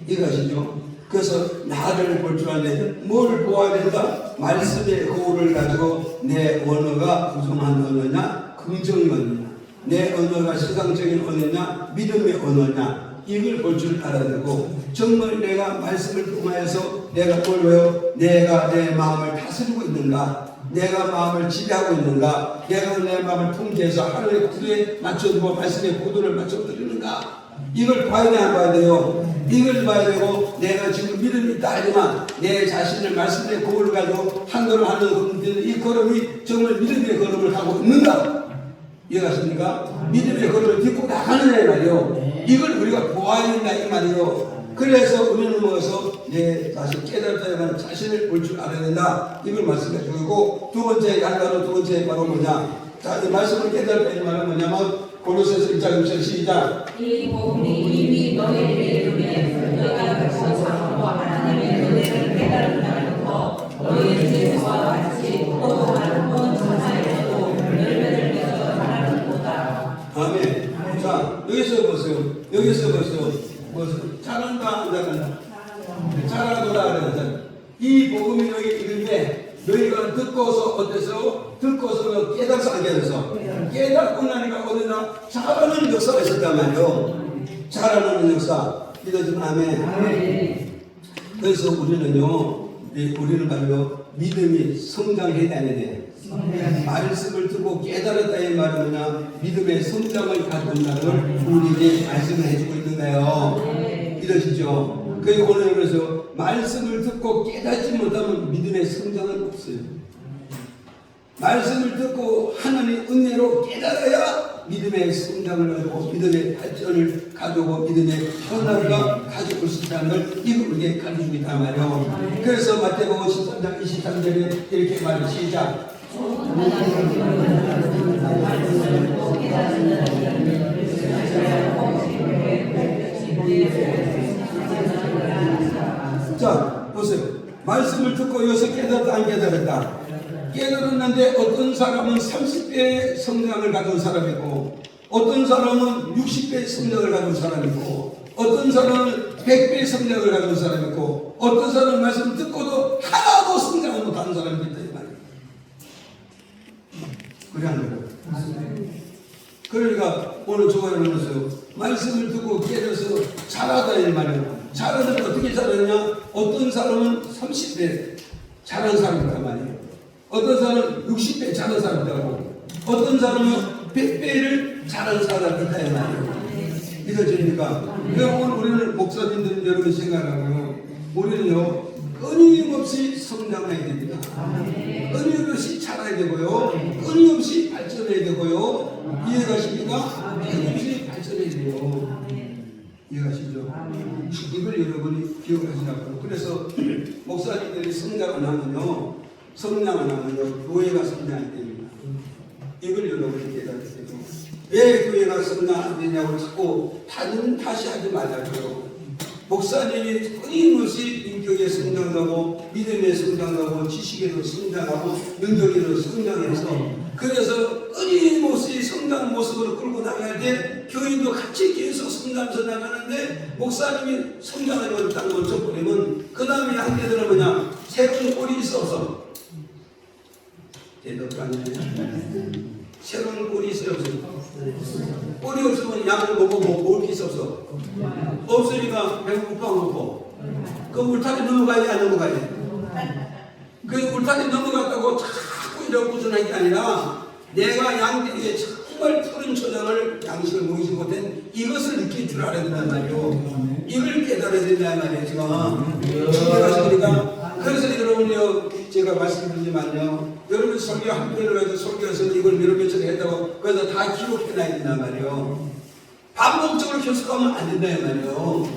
이것이죠. 그래서 나를 볼 줄 아는데 뭘 보아야 된다? 말씀의 거울을 가지고 내 언어가 부정한 언어냐 긍정의 언어냐, 내 언어가 세상적인 언어냐 믿음의 언어냐, 이걸 볼 줄 알아야 되고, 정말 내가 말씀을 통하여서 내가 뭘 외워? 내가 내 마음을 다스리고 있는가, 내가 마음을 지배하고 있는가, 내가 내 마음을 통제해서 하늘의 구도에 맞춰주고 말씀의 구도를 맞춰드리는가, 이걸 봐야 돼, 안 봐야 돼요? 이걸 봐야 되고, 내가 지금 믿음이 있다 하지만 내 자신을 말씀의 거울을 가지고 한 걸음 한 걸음 이 걸음이 정말 믿음의 걸음을 가고 있는가? 이해가십니까? 믿음의 걸음을 딛고 나가느냐 이 말이요. 이걸 우리가 보아야 된다 이 말이요. 그래서 우리는 모여서 내 자신 깨달았다면 자신을 볼 줄 알아야 된다, 이걸 말씀해 주고, 두 번째 간단한 두 번째 바로 뭐냐? 자, 이 말씀을 깨달았다 이 말은 뭐냐면 고린도서 1장 6절 시작. 이 복음이 이미 너희에게 이르매 너희가 그리스도 사랑으로 하나님의 은혜를 깨달은다면서 너희 죄와 같이 또 다른 번 전하여도 열매를 맺어 자라는도다. 아멘. 자, 여기서 보세요. 무슨 잘한다 안 잘한다? 잘하더라 그러잖아. 이 복음이 너희 이른데 너희가 듣고서 어때서? 듣고서 깨달아서 안 깨달아서? 깨닫고 나니까 어디나 잘하는 역사가 있었단 말이요. 잘하는 역사. 믿어주면 아멘. 그래서 우리는 바로 믿음이 성장해야 되는데 말씀을 듣고 깨달았다 이 말은 뭐냐? 믿음의 성장을 가져온다는 걸 우리에게 말씀을 해주고 있는 거예요. 믿으시죠? 그리고 오늘 그래서 말씀을 듣고 깨닫지 못하면 믿음의 성장은 없어요. 말씀을 듣고 하나님의 은혜로 깨달아야 믿음의 성장을 가지고 믿음의 발전을 가지고 믿음의 변화를 가져올 수 있다는 걸 이걸 우리에게 가르쳐주고 있단 말이에요. 그래서 마태복음 13장 23절에 이렇게 말해요. 시작. 자, 보세요. 말씀을 듣고 여기서 깨달았다 안 깨달았다. 깨달았는데 어떤 사람은 30배의 성장을 가진 사람이 있고 어떤 사람은 60배의 성장을 가진 사람이 있고 어떤 사람은 100배의 성장을 가진 사람이 있고 어떤 사람은 말씀을 듣고도 하나도 성장을 못하는 사람이 있다 이 말이에요. 그래 안 그래요? 그러니까 오늘 조언하면서 말씀을 듣고 깨달아서 잘하다 이 말이에요. 잘하면 어떻게 잘하느냐? 어떤 사람은 30배 잘하는 사람이란 말이에요. 어떤 사람은 60배 잘하는 사람이라고 어떤 사람은 100배를 잘하는 사람이 있다 이 말이에요. 믿어집니까? 그러니까 오늘 우리는 목사님들 여러분 생각하고요. 우리는요 끊임없이 성장해야 됩니다. 끊임없이 자라야 되고요. 끊임없이 발전해야 되고요. 이해가십니까? 끊임없이 발전해야 돼요. 이해가시죠? 이걸 여러분이 기억하시라고요. 그래서 목사님들이 성장을 하면요 교회가 성장이 됩니다. 이걸 여러분이 깨달으세요. 왜 교회가 성장 안 되냐고 자꾸 다시 하지 말라고요. 목사님이 끊임없이 인격에 성장하고 믿음에 성장하고 지식에도 성장하고 능력에도 성장해서 그래서 끊임없이 성장 모습을 끌고 나가야 돼. 교인도 같이 계속 성장해서 나가는데 목사님이 성장을 못하는 걸 져버리면 그 다음에 한계들은 뭐냐? 새로운 꼴이 있어서 대답도 안 해요. 새로운 꼴이 있어요 없어요? 꼴이 없으면 양을 먹을 게 있어서 없으니까 배고파 먹고 그 울타리 넘어가야 안 넘어가야 그 울타리 넘어갔다고 자꾸 이러고 꾸준한 게 아니라 내가 양떼에게 정말 푸른 초장을 양식을 먹이지 못한 이것을 느낄 줄 알아야 된단 말이에요. 이걸 깨달아야 된단 말이에요 지금. 이해가십니까? 그래서 여러분요 제가 말씀드리지만요 여러분 설교 한 편을 가지고 설교해서 이걸 몇 며칠 했다고 그래서 다 기록해놔야 된단 말이에요. 반복적으로 계속하면 안 된다 이 말이에요.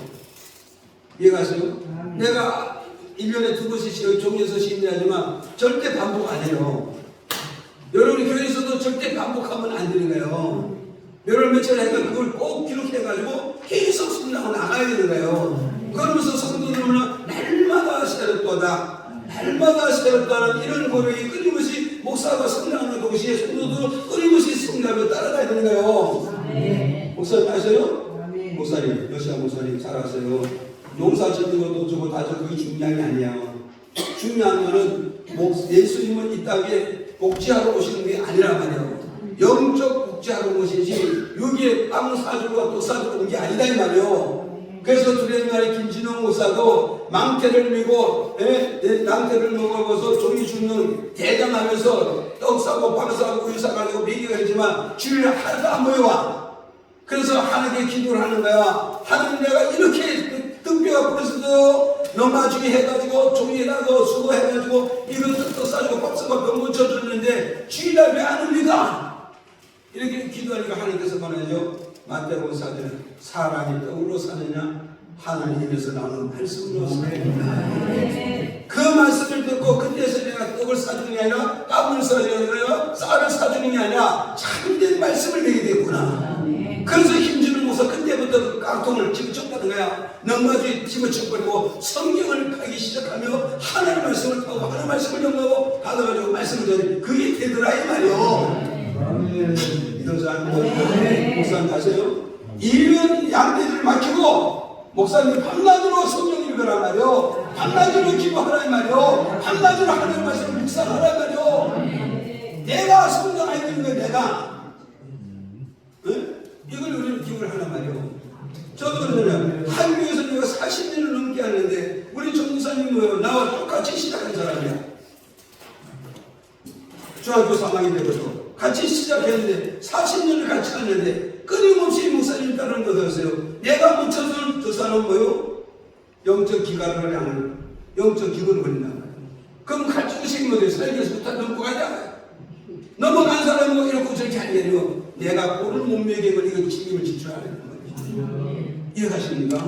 이해가세요? 내가 1년에 2번씩 종에서 심리하지만 절대 반복 안 해요. 여러분이 교회에서도 절대 반복하면 안 되는 거예요. 여러분 며칠 하니까 그걸 꼭 기록해가지고 계속 성장하고 나가야 되는 거예요. 그러면서 성도들은 날마다 새롭다는 이런 고백이 끊임없이 목사가 성장하는 동시에 성도도 끊임없이 성장을 따라가야 되는 거예요. 목사님 아세요? 목사님, 여시아 목사님 잘 아세요. 농사 짓는 것도 저거 다 그게 중요한 게 아니야. 중요한 거는 예수님은 이 땅에 복지하러 오시는 게 아니란 말이에요. 영적 복지하러 오신 것이지 여기에 땅 사주고 또 사주고 온 게 아니다 이 말이에요. 그래서 두레마리 김진영 목사도 망태를 메고 낭태를 먹어서 종이 죽는 대장하면서 떡 사고 빵 사고 우유 사가지고 먹이가 했지만 주일 하나도 안 모여와. 그래서 하나님께 기도를 하는 거야. 하나님 내가 이렇게 등뼈가 부러져도 넘어주기 해가지고 종이에다가 수고해가지고 이것도 떡 사주고 밥 사고 병원 쳐줬는데 주일날 왜 안 옵니까? 이렇게 기도하니까 하나님께서 말하죠. 마태복음 4절에 사람이 떡으로 사느냐 하나님에서 나오는 말씀으로 사느냐. 그 말씀을 듣고 그때서 내가 떡을 사주는 게 아니라 빵을 사주는 게 아니라 쌀을 사주는 게 아니라 참된 말씀을 내게 됐구나. 그래서 힘주는 목사 그때부터 그 깡통을 집어쳤다는 거야. 넘어지 집어쳐버리고 성경을 파기 시작하며 하나님의 말씀을 파고 하나님의 말씀을 연구하고 받아가지고 말씀을 전해 그게 되더라 이 말이요. 믿어서 안 믿어요? 목사님 아세요? 1년 양떼들을 맡기고 목사님 밤낮으로 성경 읽으란 말이요. 밤낮으로 기도하란 말이요. 밤낮으로 하나님의 말씀을 묵상하란 말이요. 내가 성장하게 되는 거야 내가. 응? 이걸 우리는 기억을 하란 말이요. 저도 그러잖아요. 한국에서 내가 40년을 넘게 하는데 우리 전무사님 뭐예요? 나와 똑같이 시작한 사람이야. 중학교 3학년 때부터 같이 시작했는데 40년을 같이 하는데 끊임없이 목사님 따르는 거 들었어요. 내가 묻혀서는 저 사람 뭐요? 영적 기간을 향하는 영적 기근을 걸린단 말이에요. 그럼 갈증 생각을 살면서부터 넘고 가자. 넘어간 사람은 뭐 이렇게 저렇게 하는 게 아니고 내가 꼴을 못 먹이고 이거 책임을 지출하는 거예요. 이해가십니까?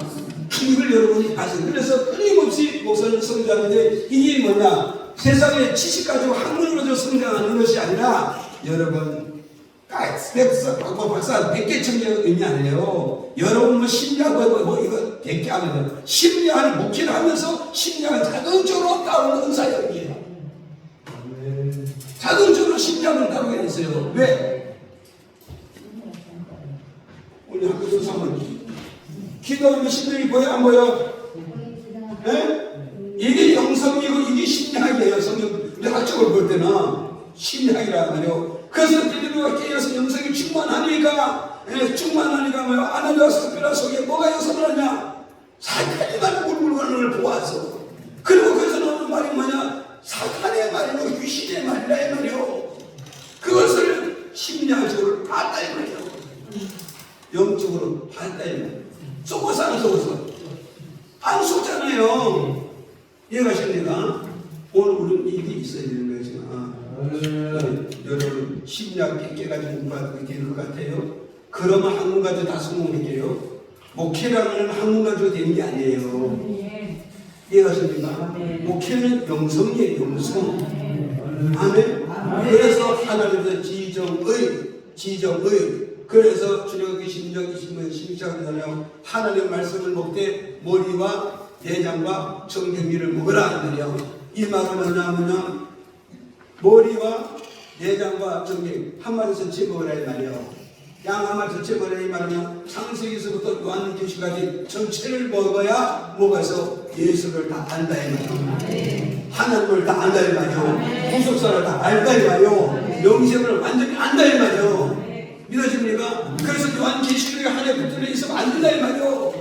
이걸 여러분이 아세요. 그래서 끊임없이 목사님 성장하는데 이게 뭐냐? 세상에 지식 가지고 학문으로 성장하는 것이 아니라 여러분 백사, 박사 100개 청년 의미 아니에요. 여러분 뭐 심리학 뭐 이거 100개 하면 심리학을 목회를 하면서 심리학은 자동적으로 따오는 은사역이에요. 자동적으로 심리학을 따오게 있어요. 왜? 우리 학교도 사면 기도하면 심령이 보여 안 보여? 네? 이게 영성이고 이게 심리학이에요. 성경 우리 학적으로 볼 때는 심리학이란 말이에요. 그래서 베드로가 깨어서 영성이 충만하니까 뭐야? 아나니아 삽비라 속에 뭐가 요소하냐? 사탄이만 울물거리는 걸 보았어. 그리고 거기서 나오는 말이 뭐냐? 사탄의 말이고 귀신의 말이라 이 말이요. 그것을 심리학적으로 봤다 이 말이요. 영적으로 봤다 이 말이요. 속어서 안 속어서 안 속잖아요. 이해가십니까? 오늘 우리는 일이 있어야 되는 거예요. 여러분 심리학 100개 가지고 공부하는 게 될 것 같아요? 그러면 학문 가지고 다 성공할게요. 목회라는 학문 가지고 되는 게 아니에요. 이해가십니까? 목회는 영성이에요. 영성. 아멘. 그래서 하나님의 지정의 그래서 주력의 심정 16장에서는 하나님의 말씀을 먹되 머리와 내장과 정경미를 먹으라 이 말이에요. 이 말은 뭐냐면 머리와 내장과 정경 한 마리 전체 먹으라 이 말이에요. 양 한 마리 전체 먹으라 이 말이면 창세기에서부터 요한계시까지 전체를 먹어야 먹어서 예수를 다 안다 이 말이에요. 하나님을 다 안다 이 말이에요. 구속사를 다 알다 이 말이에요. 영생을 완전히 안다 이 말이에요. 믿어집니까? 그래서 요한계시록에 하나에 붙들려 있으면 안 된다 이 말이에요.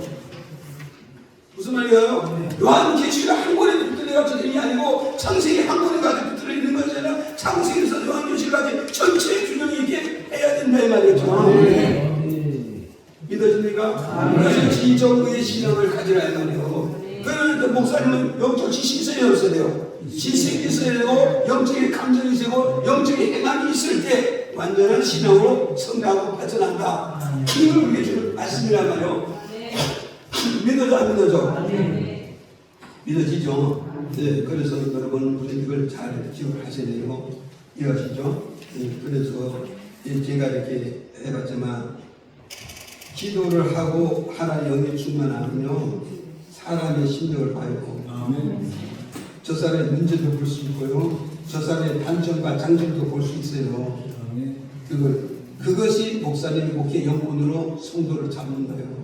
무슨 말이에요? 요한계시록 한 권에 붙들려가지고 되는 게 아니고 창세기 한 권에 가지고 붙들려 있는 것이 아니라 창세기에서 요한계시록까지 전체 균형이 있게 해야 된다 이 말이죠. 믿어집니까? 그래서 지정의 신앙을 가지라 이 말이에요. 그런데 목사님은 영적 지식이 있어야 돼요. 지식이 있어야 되고 영적인 감정이 있고 영적인 행함이 있을 때 완전한 신앙으로 성장하고 발전한다. 이걸 우리에게 주는 말씀이란 말이에요. 믿어져 안 믿어져? 믿어지죠? 네, 그래서 여러분 우리 이걸 잘 기억하셔야 돼요. 이해하시죠? 네, 그래서 제가 이렇게 해봤지만 기도를 하고 하나님의 영에 충만하면요 사람의 심정을 봐요. 저 사람의 문제도 볼 수 있고요, 저 사람의 단점과 장점도 볼 수 있어요. 그것이 목사님의 목회 영혼으로 성도를 잡는 거예요.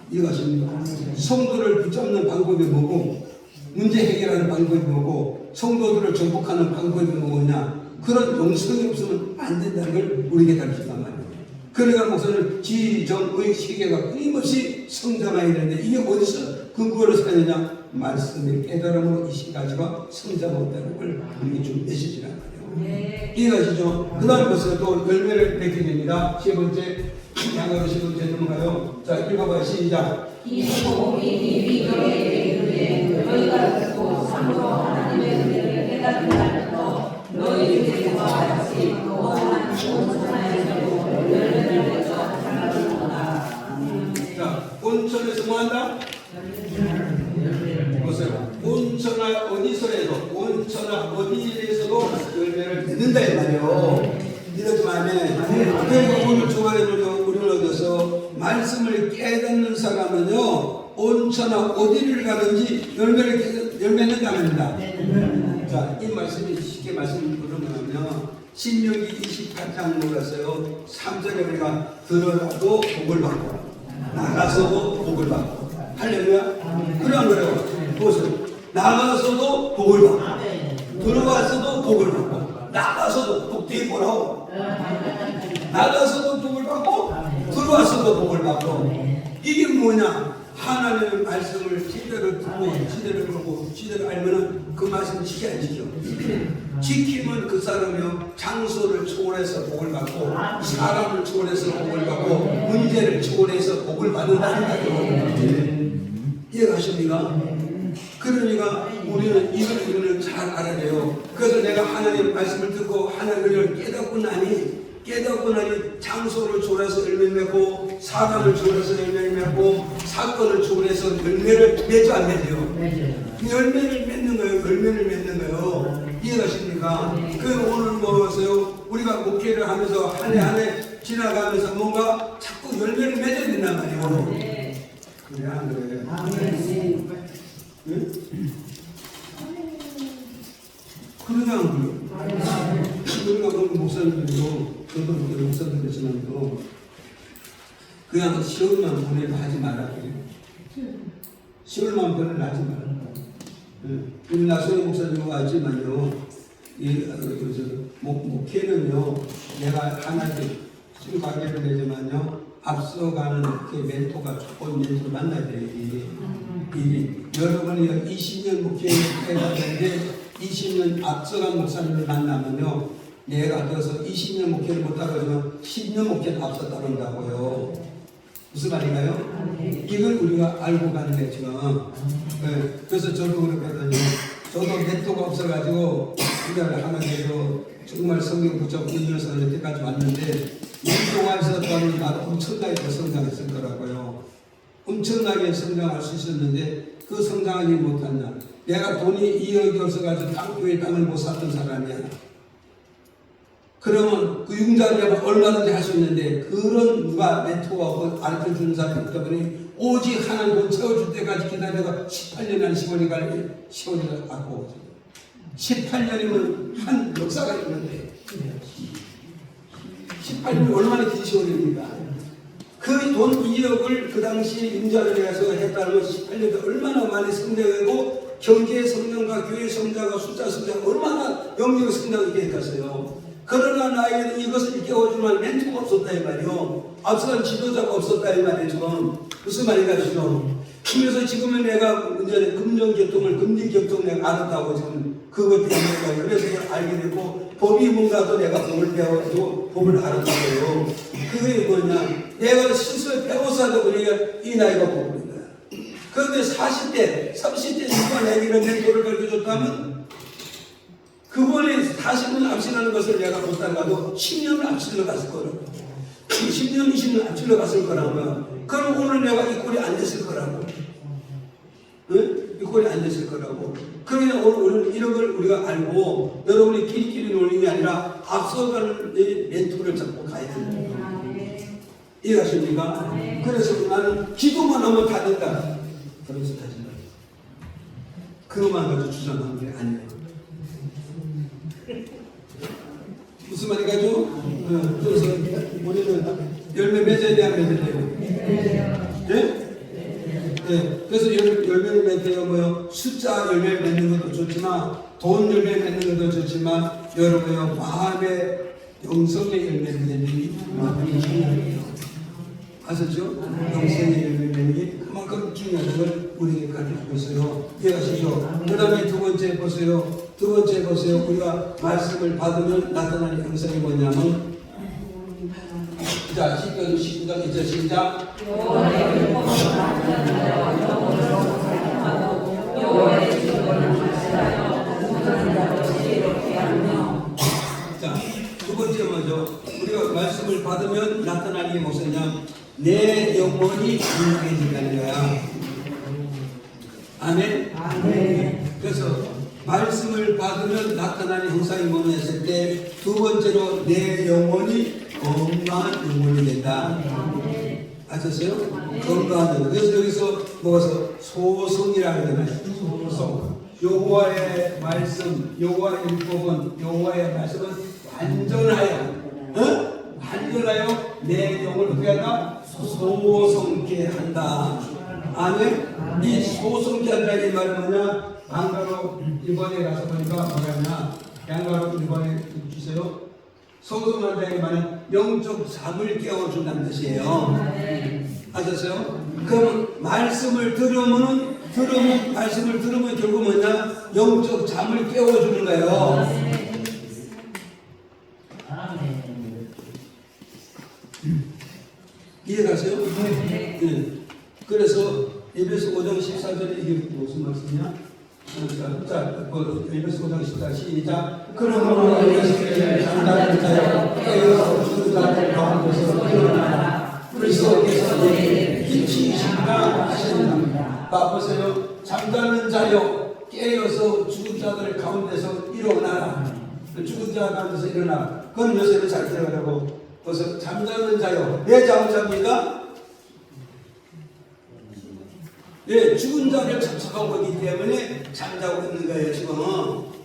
이해가십니까? 성도를 붙잡는 방법이 뭐고 문제 해결하는 방법이 뭐고 성도들을 정복하는 방법이 뭐냐, 그런 영성이 없으면 안 된다는 걸 우리에게 가르친단 말이에요. 그러니까 목사는 지정의 세계가 끊임없이 성장해야 되는데 이게 어디서 근거를 사느냐? 말씀의 깨달음으로 이 시가지가 성장한다는 걸 우리에게 좀 메시지란 말이에요. 이해가시죠? 그 다음에 보세요. 또 열매를 맺게 됩니다. 세 번째 양가로 세 번째 넘어가요. 자, 읽어봐요. 시작. 너희가 듣고 참으로 하나님의 은혜를 깨닫는 날부터 너희 주제와 같이 또 하나님 온천하에서도 열매를 맺어 자라는구나. 자, 온천에서 뭐한다? 보세요. 온천하 어디서에도 온천하 어디에서도 열매를 맺는다 이 말이에요. 믿었지만 그리고 오늘 주말에 우리를 얻어서 말씀을 깨닫는 사람은요 온천하 어디를 가든지 열매를 맺는답니다. 자, 이 말씀이 쉽게 말씀드리면 신명기 28장 몰랐어요. 3절에 우리가 들어가도 복을 받고 나가서도 복을 받고 할렐루야. 그래 안 그래요? 보세요. 나가서도 복을 받고 들어가서도 복을 받고 나가서도 복 뒤에 뭐라고? 나가서도 복을 받고 들어와서도 복을 받고. 이게 뭐냐? 하나님의 말씀을 제대로 듣고 제대로 보고 제대로 알면은 그 말씀 지켜 안 지켜? 지키면 그 사람이요 장소를 초월해서 복을 받고 사람을 초월해서 복을 받고 문제를 초월해서 복을 받는다는 거예요. 이해가십니까? 그러니까 우리는 이거는 잘 알아야 돼요. 그래서 내가 하나님의 말씀을 듣고 하나님을 깨닫고 나니 장소를 초월해서 열매를 맺고 사람을 초월해서 열매를 맺고 사건을 초월해서 열매를 맺지 안 맺어요. 열매를 맺는 거예요. 이해가십니까? 그 오늘 뭐였어요? 우리가 목회를 하면서 한 해 지나가면서 뭔가 자꾸 열매를 맺어야 된단 말이에요. 그래 안 그래요? 응? 그러냐 안 그래요? 우리가 그 목사님들도 저도 목사님들이지만도 그냥 시험만 보내고 하지 말라 그래요. 시험만 보내고 하지 말라. 우리 나선희 목사님 왔지만요, 목회는요, 내가 하나님 지금 관계를 내지만요, 앞서가는 그 멘토가 좋은 멘토를 만나야 돼요. 여러분이 20년 목회가 되는데 20년 앞서간 목사님을 만나면요, 내가 그래서 20년 목회를 못 따라가면 10년 목회를 앞서 따른다고요. 무슨 말인가요? 이걸 우리가 알고 가는 게 지금. 네, 그래서 저도 그렇거든요. 저도 멘토가 없어가지고 우리가 하나님께서 정말 성경 붙잡고 있면서 여태까지 왔는데 멘토가 있었다면 나도 엄청나게 더 성장했을 거라고요. 엄청나게 성장할 수 있었는데 그 성장하지 못했냐? 내가 돈이 2억이 없어가지고 땅교회 땅을 못 샀던 사람이야. 그러면 그 융자리가 얼마든지 할 수 있는데 그런 누가 멘토가 가르쳐주는 사람이 없다 보니 오직 하나님 돈 채워줄 때까지 기다려가 18년이나 15년을 갖고 18년이면 한 역사가 있는데 18년이 얼마나 긴 시간입니까? 그 돈 2억을 그 당시 융자리에서 했다는 건 18년도 얼마나 많이 성장하고 경제의 성장과 교회의 성장과 숫자 성장 얼마나 영역의 성장이 되겠어요. 그러나 나에게는 이것을 깨워주면 멘토가 없었다 이 말이요. 앞서간 지도자가 없었다 이 말이에요. 지금 무슨 말인가 지금. 그래서 지금은 내가 이제 금전교통을 금리교통 내가 알았다고 지금 그것 때문에 그래서 그걸 알게 됐고 법이 뭔가도 내가 법을 배워가지고 법을 알았다고요. 그게 뭐냐? 내가 스스로 배워서도 그러니까 이 나이가 법인 거야. 그런데 40대, 30대 누가 내게는 멘토를 가르쳐줬다면 그분이 40년 앞서가는 것을 내가 못 따라가도 10년을 앞서러 갔을 거라고. 10년, 20년 앞서러 갔을 거라고요. 그럼 오늘 내가 이 꼴이 안 됐을 거라고. 응? 이 꼴이 안 됐을 거라고. 그러면 오늘 이런 걸 우리가 알고 여러분이 끼리끼리 노는 게 아니라 앞서가는 멘토를 잡고 가야 됩니다. 이해하십니까? 그래서 나는 기도만 하면 다 된다. 그래서 다시 그것만 가지고 주장하는 게 아니에요. 무슨 말인가요? 그래서 우리는 열매 맺어야 돼, 안 맺어야 돼요? 네? 네. 그래서 열매를 맺어야 뭐요? 숫자 열매 맺는 것도 좋지만, 돈 열매 맺는 것도 좋지만, 여러분요, 마음의 영성의 열매를 맺는 게 중요해요. 아셨죠? 영성의 열매 맺는 게 그만큼 중요한 걸 우리에게 가르치고 있어요. 이해하시죠? 그 다음에 두 번째 보세요. 우리가 말씀을 받으면 나타나는 형상이 뭐냐면, 자, 19장 이제 시작. 자, 두 번째 뭐죠? 우리가 말씀을 받으면 나타나는 게 무엇이냐? 내 영혼이 유익해진다는 거야. 아멘? 아멘. 그래서 말씀을 받으면 나타나는 형상이 뭐냐 했을 때 두 번째로 내 영혼이 건강한 영혼이 된다. 아셨어요? 건강한 영혼. 그래서 여기서 뭐가서 소성이라는 거잖아요. 소성. 여호와의 말씀, 여호와의 율법은, 여호와의 말씀은 완전하여, 완전하여 내 영혼을 어떻게 한다? 소성케 한다. 아멘? 이 소성케 한다는 말은 뭐냐? 양가로 1번에 가서 보니까 뭐냐면 양가로 1번에 주세요. 소송한 자에게 말하는 영적 잠을 깨워준다는 뜻이에요. 아셨어요? 그럼 말씀을 들으면 결국 뭐냐? 영적 잠을 깨워주는 거예요. 이해가세요? 네. 그래서 에베소 5장 14절에 이게 무슨 말씀이냐? 자, 에베소 5장 14절 시작. 그러므로 너희는 잠자는 자여 깨어서 죽은 자들 가운데서 일어나라. 그리스도께서 너희에게 빛이시라 하셨느니라. 보세요. 잠자는 자여 깨어서 죽은 자들 가운데서 일어나라. 죽은 자 가운데서 일어나라. 그건 요새는 잘 들어가라고. 그래서 잠자는 자요. 왜 잠잡니까? 예, 죽은 자를 접촉하고 있기 때문에 잠자고 있는 거예요, 지금은.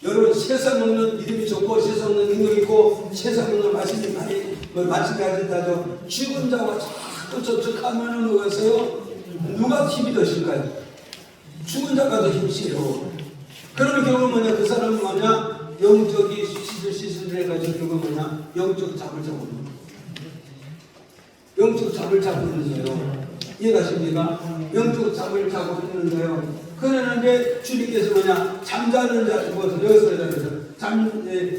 여러분, 세상 없는 믿음이 좋고, 세상 없는 능력이 있고, 세상 없는 말씀이 많이, 말씀이 가진다죠. 죽은 자와 자꾸 접촉하면은 뭐겠어요? 누가 힘이 더 실까요? 죽은 자가 더 힘이 실요. 그러면 결국 뭐냐? 그 사람은 뭐냐? 영적이 시술 해가지고 결국 뭐냐? 영적 잠을 자고 있는 거예요. 영적 잠을 자고 있는 거예요. 이해가십니까? 영적 잠을 자고 있는 거예요. 그러는데 주님께서 뭐냐? 잠자는 자, 여기서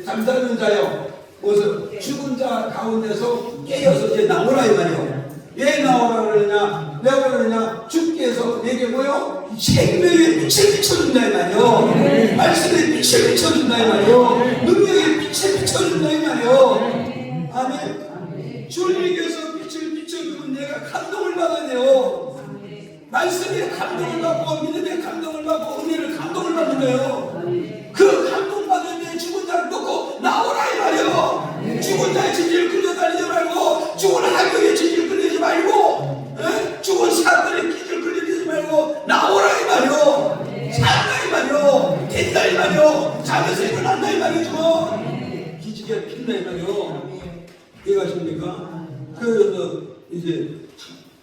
잠자는 자요. 무슨 죽은 자 가운데서 깨어서 이제 나오라 이 말이에요. 왜 나오라 그러냐? 내가 그러냐? 주께서 내게 뭐요? 생명의 빛을 비춰준다 이 말이에요. 말씀의 빛을 비춰준다 이 말이에요. 능력의 빛을 비춰준다 이 말이에요. 아멘. 주님께서 빛을 비춰주면 내가 감동을 받아야 돼요. 말씀에 감동을 받고 믿음에 감동을 받고 은혜를 감동을 받는 거예요. 그 감동 받을 때 죽은 자를 놓고 나오라 이 말이에요. 죽은 자의 진리를 끌려다니지 말고, 죽은 학교의 진리를 끌리지 말고, 죽은 사람들의 기질을 끌리지 말고 나오라 이 말이요. 산다 이 말이요. 된다 이 말이요. 잠에서 일어난다 이 말이죠. 기지개 핀다 이 말이요. 이해가십니까? 그래서 이제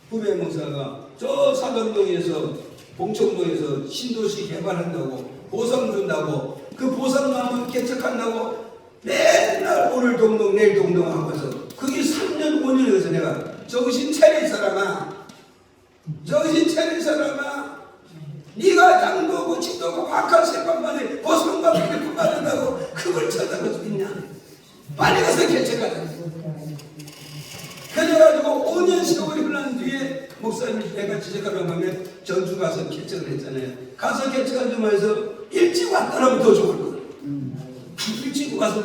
후배 목사가 저 사당동에서 봉천동에서 신도시 개발한다고 보상 준다고, 그 보상만 개척한다고 맨날 오늘 동동 내일 동동 하고서 그게 3년 5년을 해서 내가 정신 차릴 사람아, 정신 차릴 사람아, 네가 장도고 집도고 박한 세판만에 보상받고 개품 받는다고 그걸 쳐다볼 수 있냐? 빨리 가서 개척하자. 그래가지고 5년 세월이 흘러난 뒤에 목사님 내가 지적하러 가면 전주 가서 개척을 했잖아요. 가서 개척한 주마에서 일찍 왔더라면 더 좋을 거예요. 일찍 와서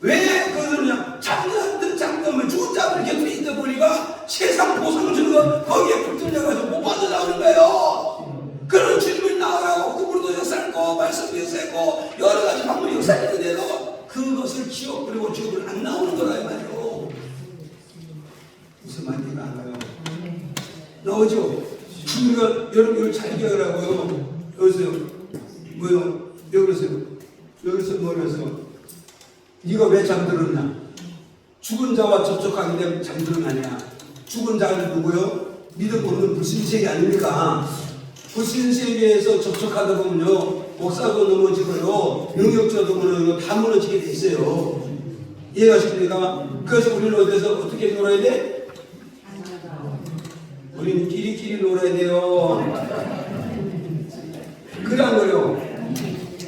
왜 그러냐? 장자들 장자면 죽은 자들 곁에 있다 보니까 세상 보상을 주는 거 거기에 붙들려가지고 못 받아 나오는 거예요. 그런 주님을 나오라고 구부러도 역사했고 말씀도 역사했고 여러 가지 방법이 역사했는데도 그것을 지워버리고 지옥을 안 나오는 거라 이 말이에요. 무슨 말인지 알아요? 나오죠? 우리가 여러분 잘 기억하라고요. 여기서요. 뭐요? 여기서 뭐래서 네가 왜 잠들었냐? 죽은 자와 접촉하기 때문에 잠드는 아니야. 죽은 자는 누구요? 믿음 없는 불신세계 아닙니까? 불신세계에서 접촉하다 보면요, 목사도 넘어지고요, 능력자도 무너지고 다 무너지게 돼 있어요. 이해가십니까? 그래서 우리는 어디서 어떻게 놀아야 돼? 우리는 끼리끼리 놀아야 돼요. 그런 거요.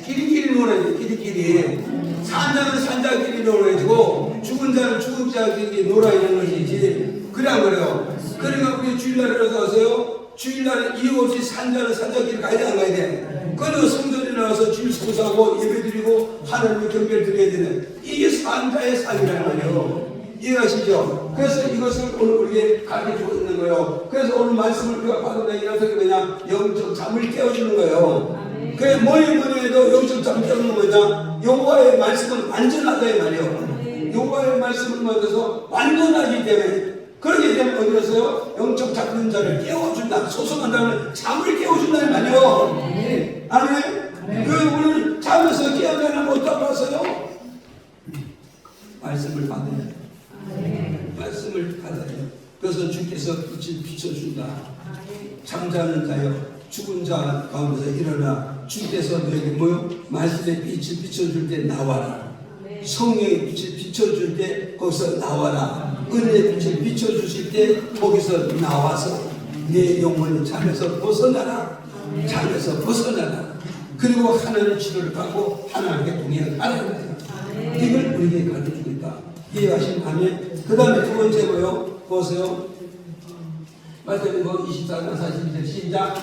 끼리끼리 놀아야 돼. 끼리끼리. 산자는 산자끼리 놀아야지고 죽은 자는 죽은 자끼리 놀아야 되는 것이지. 그런 거요. 그러니까 우리 주일날에 가서요. 주일날에 이유 없이 산자는 산자끼리 가야 돼, 안 가야 돼? 그리고 성전에 나와서 주일 소사하고 예배드리고 하나님의 경배를 드려야 되는 이게 산자의 삶이라는 거예요. 이해하시죠? 그래서 이것을 오늘 우리에게 가르쳐주고 있는 거예요. 그래서 오늘 말씀을 우리가 받아내기라서 그냥 영적 잠을 깨워주는 거예요. 그래 뭐니 해도 영적 잠을 깨우는 거냐? 여호와의 말씀은 완전하다 이 말이에요. 여호와의 말씀을 받아서 완전하기 때문에 그렇게 되면 어디 가서요? 영적 잡는 자를 깨워준다. 소송한다는 잠을 깨워준다 이 말이에요. 아멘. 그 우리는 잠에서 깨어나는 거 어디다 봤어요? 말씀을 받아야 돼. 말씀을 받아야 돼. 그래서 주께서 빛을 비춰준다. 잠자는 자여 죽은 자 가운데서 일어나 주께서 너에게 뭐요? 말씀의 빛을 비춰줄 때 나와라. 성령의 빛을 비춰줄 때 거기서 나와라. 은혜의 빛을 비춰주실 때 거기서 나와서 내 영혼의 잠에서 벗어나라. 잠에서 벗어나라. 그리고 하나님의 치료를 가고 하나님께 동행하라. 이걸 우리에게 가르쳐주겠다. 이해하신 아멘. 그 다음에 두 번째 뭐요? 보세요. 마태복음 24장 42절 시작.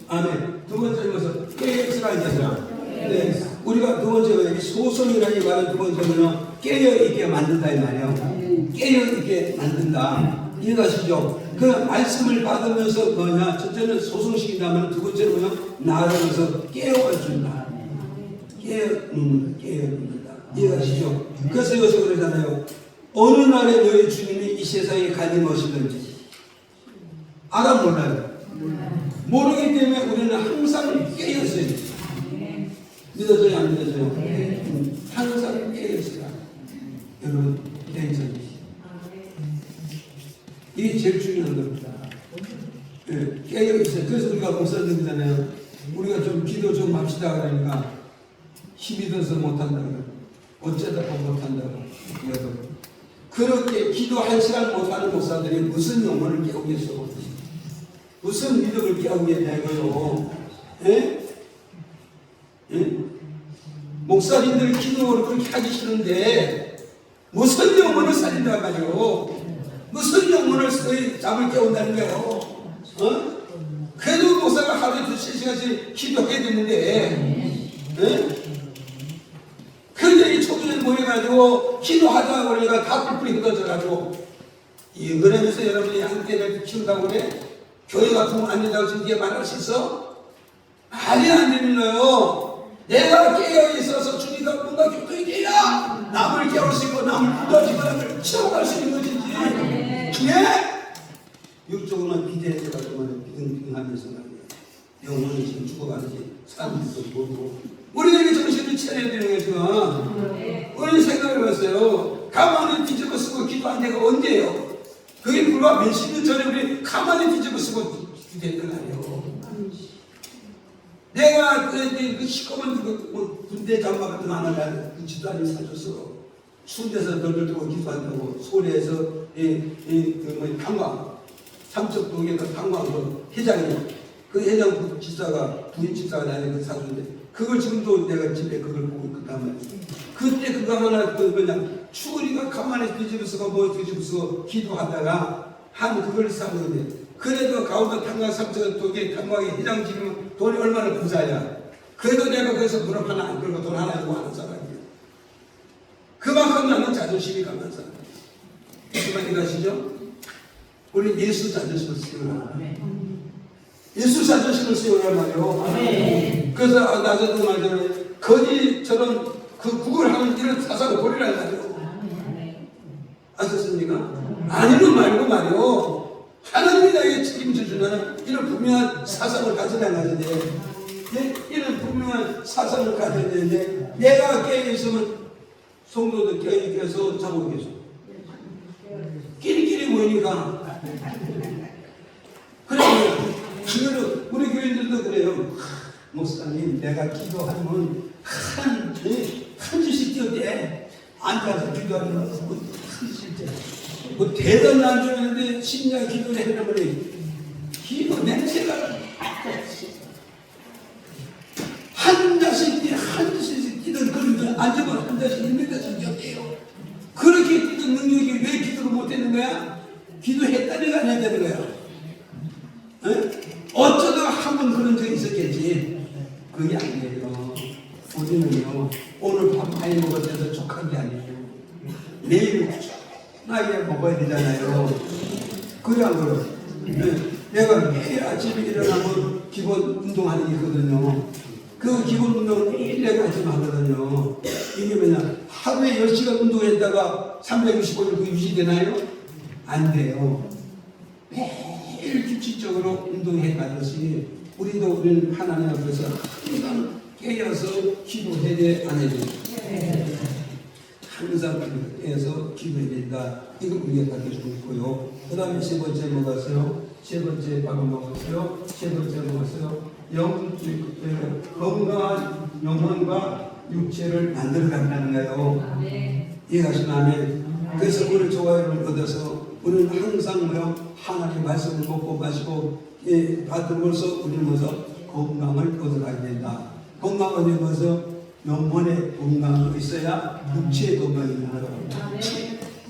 아멘. 두 번째 것은 깨어있으라 이제라. 네. 우리가 두 번째 소송이라는 말은 두 번째는요, 깨어있게 만든다 이 말이에요. 깨어있게 만든다. 이해가시죠? 그 말씀을 받으면서 뭐냐, 첫째는 소송시킨다면 두 번째는 뭐냐, 나아가면서 깨워준다. 깨워준다. 이해가시죠? 그래서 여기서 그러잖아요. 어느 날에 너희 주님이 이 세상에 가진 것이든지 알아 몰라요? 모르기 때문에 우리는 항상 깨어있어요. 믿어져요? 안 믿어져요? 항상 깨어있어요. 여러분, 깨어있어요. 이게 제일 중요한 겁니다. 깨어있어요. 그래서 우리가 목사님이잖아요. 우리가 좀 기도 좀 합시다 그러니까 힘이 들어서 못한다고. 어쩌다 보면 못한다고. 그렇게 기도 한 시간 못하는 목사들이 무슨 영혼을 깨우겠어? 무슨 믿음을 깨우겠냐고요? 예? 예? 목사님들 기도를 그렇게 하기 싫은데 무슨 영혼을 살린단 말이요? 무슨 영혼을 잠을 깨운다는 거예요? 어? 그래도 목사가 하루에 2-3시간씩 기도해야 되는데 예? 그런데 이 초기에 모여가지고 기도하자 그러니까 다 뿔뿔이 흩어져가지고 그러면서 여러분이 양떼를 키운다고 그래? 교회 같은 거 안 된다고 지금 뒤에 말할 수 있어? 말이 안 되는 거예요. 내가 깨어있어서 주님과 뭔가 교통이 돼야 남을 깨울 수 있고 남을 부서지고 치워갈 수 있는 것이지. 네? 육적으로만 비대해져가지고 비등비등하면서 말이야. 영혼이 지금 죽어가는지 사람들도 모르고 우리에게 정신을 차려야 되는 거예요 지금. 우리 생각을 해봤어요. 가만히 뒤집어 쓰고 기도한 데가 언제예요? 그게 불과 몇십 년 전에 우리 가만히 뒤집어 쓰고 기도했던 거 아니에요. 내가 그 시커먼 군대 장마 같은 거 하나 그 집사람이 사줬어. 순대에서 널들 들고 기도한다고 소리에서 탄광 삼척동에 그 탄광 그 회장이야. 그 회장 그 집사가 부인 집사가 나한테 그 사줬는데 그걸 지금도 내가 집에 그걸 보고 있단 말이야. 그때 그거 하나 그 그냥 추구리가 가만히 뒤집어서 뭐 뒤집어서 기도하다가 한 그걸 사는데 그래도 가운데 탄광 삼척동에 탄광의 회장 지금 돈이 얼마나 부자야. 그래도 내가 거기서 무릎 하나 안 끌고 돈 하나 주고 하는 사람이야. 그만큼 나는 자존심이 강한 사람이야. 무슨 말인지 아시죠? 우리 예수 자존심을 세우라. 예수 자존심을 세우란 말이요. 그래서 나중에 말잖아요. 거지처럼 그 구걸하는 이런 사상을 버리란 말이요. 아셨습니까? 아니면 말고 말이요. 하나님이 나에게 책임져 주는 이런 분명한 사상을 가져야 하는데, 이런 분명한 사상을 가져야 되는데, 내가 깨어있으면 성도들 깨어있어서 자고 계셔. 끼리끼리 모이니까. 그래서 우리 교인들도 그래요. 목사님, 내가 기도하면 한 주씩 뛰어대. 앉아서 기도하면 한 주씩 돼. 뭐 대단한 안 주는데 심야 기도를 해버리면 기도 냄새가 한 자씩 뛰던 그런 앉으면 한 자씩 1m씩 뛰어대요. 그렇게 뛰던 능력이 왜 기도를 못했는 거야? 기도했다는 거 안 했다는 거야? 어쩌다가 한 번 그런 적이 있었겠지. 그게 아니에요. 우리는요 오늘 밥 많이 먹었다고 족한 게 아니에요. 내일 나게 먹어야 되잖아요. 그래 안 그래? 내가 매일 아침에 일어나면 기본 운동하는 게 있거든요. 그 기본 운동을 매일 내가 아침에 하거든요. 이게 뭐냐, 하루에 10시간 운동했다가 365일 그 유지되나요? 안 돼요. 매일 규칙적으로 운동해 가듯이 우리는 하나님 앞에서 항상 깨어서 기도해야 돼, 안 해야 돼? 항상 깨서 기도해야 된다. 이거 우리가 가르쳐주고 있고요. 그 다음에 세 번째 먹었어요. 세 번째 밥을 먹었어요. 세 번째 먹었어요. 건강한 영혼과 육체를 만들어 간다는 거예요. 이해하시나요? 그래서 오늘 좋아요를 얻어서 우리는 항상 하나님의 말씀을 먹고 마시고 받으면서 우리는 건강을 얻어가야 된다. 건강을 얻으면서 영혼의 건강이 있어야 육체의 건강이 있는 거예요.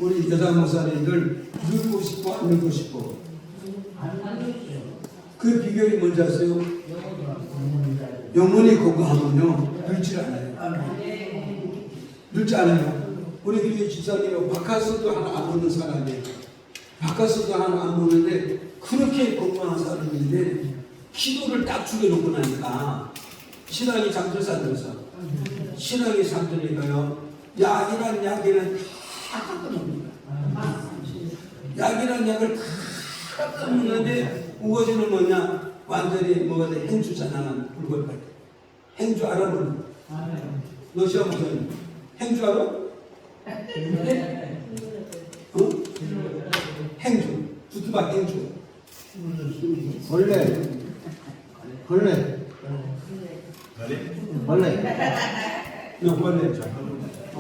우리 여자 목사님들 늙고 싶고 안 늙고 싶고 그 비결이 뭔지 아세요? 영혼이 건강하면요 늙지 않아요. 늙지 않아요. 우리 교회 집사님은 바카스도 하나 안 먹는 사람이에요. 바카스도 하나 안 먹는데 그렇게 건강한 사람인데 기도를 딱 죽여놓고 나니까 신앙이 잠들사들어서 신앙이 잠드니까요 약이란 약에는 다 깎아놓습니다. 약이란 약을 다 깎아놓는데 우거지는 뭐냐 완전히 뭐가 돼 행주잖아. 불벌 행주 알아? 너 시험 무슨 행주 알아? 어? 행주 두투박 행주 벌레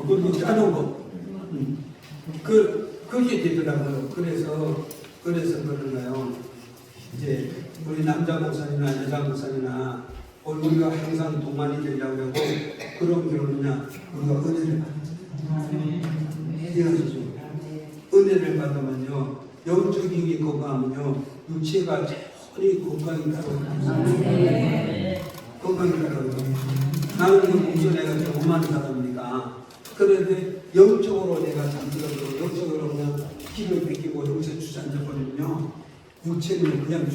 그렇게 짜놓은 거 그게 되더라고요. 그래서 그런가요? 이제 우리 남자 목사님이나 여자 목사님이나 우리가 항상 동안이 되려고 하고 그런 경우냐 우리가 은혜를 받는 이해하시죠? 은혜를 받으면요 영적인 게 건강하면요 육체가 전히 건강이 따라오고 건강이 따라오고 나는 그 공손해가 조그만 사람이니까 그런데 영적으로 내가 잠들어도 영적으로 그냥 힘을 뺏기고 여기서 주저앉아버리면요 육체는 그냥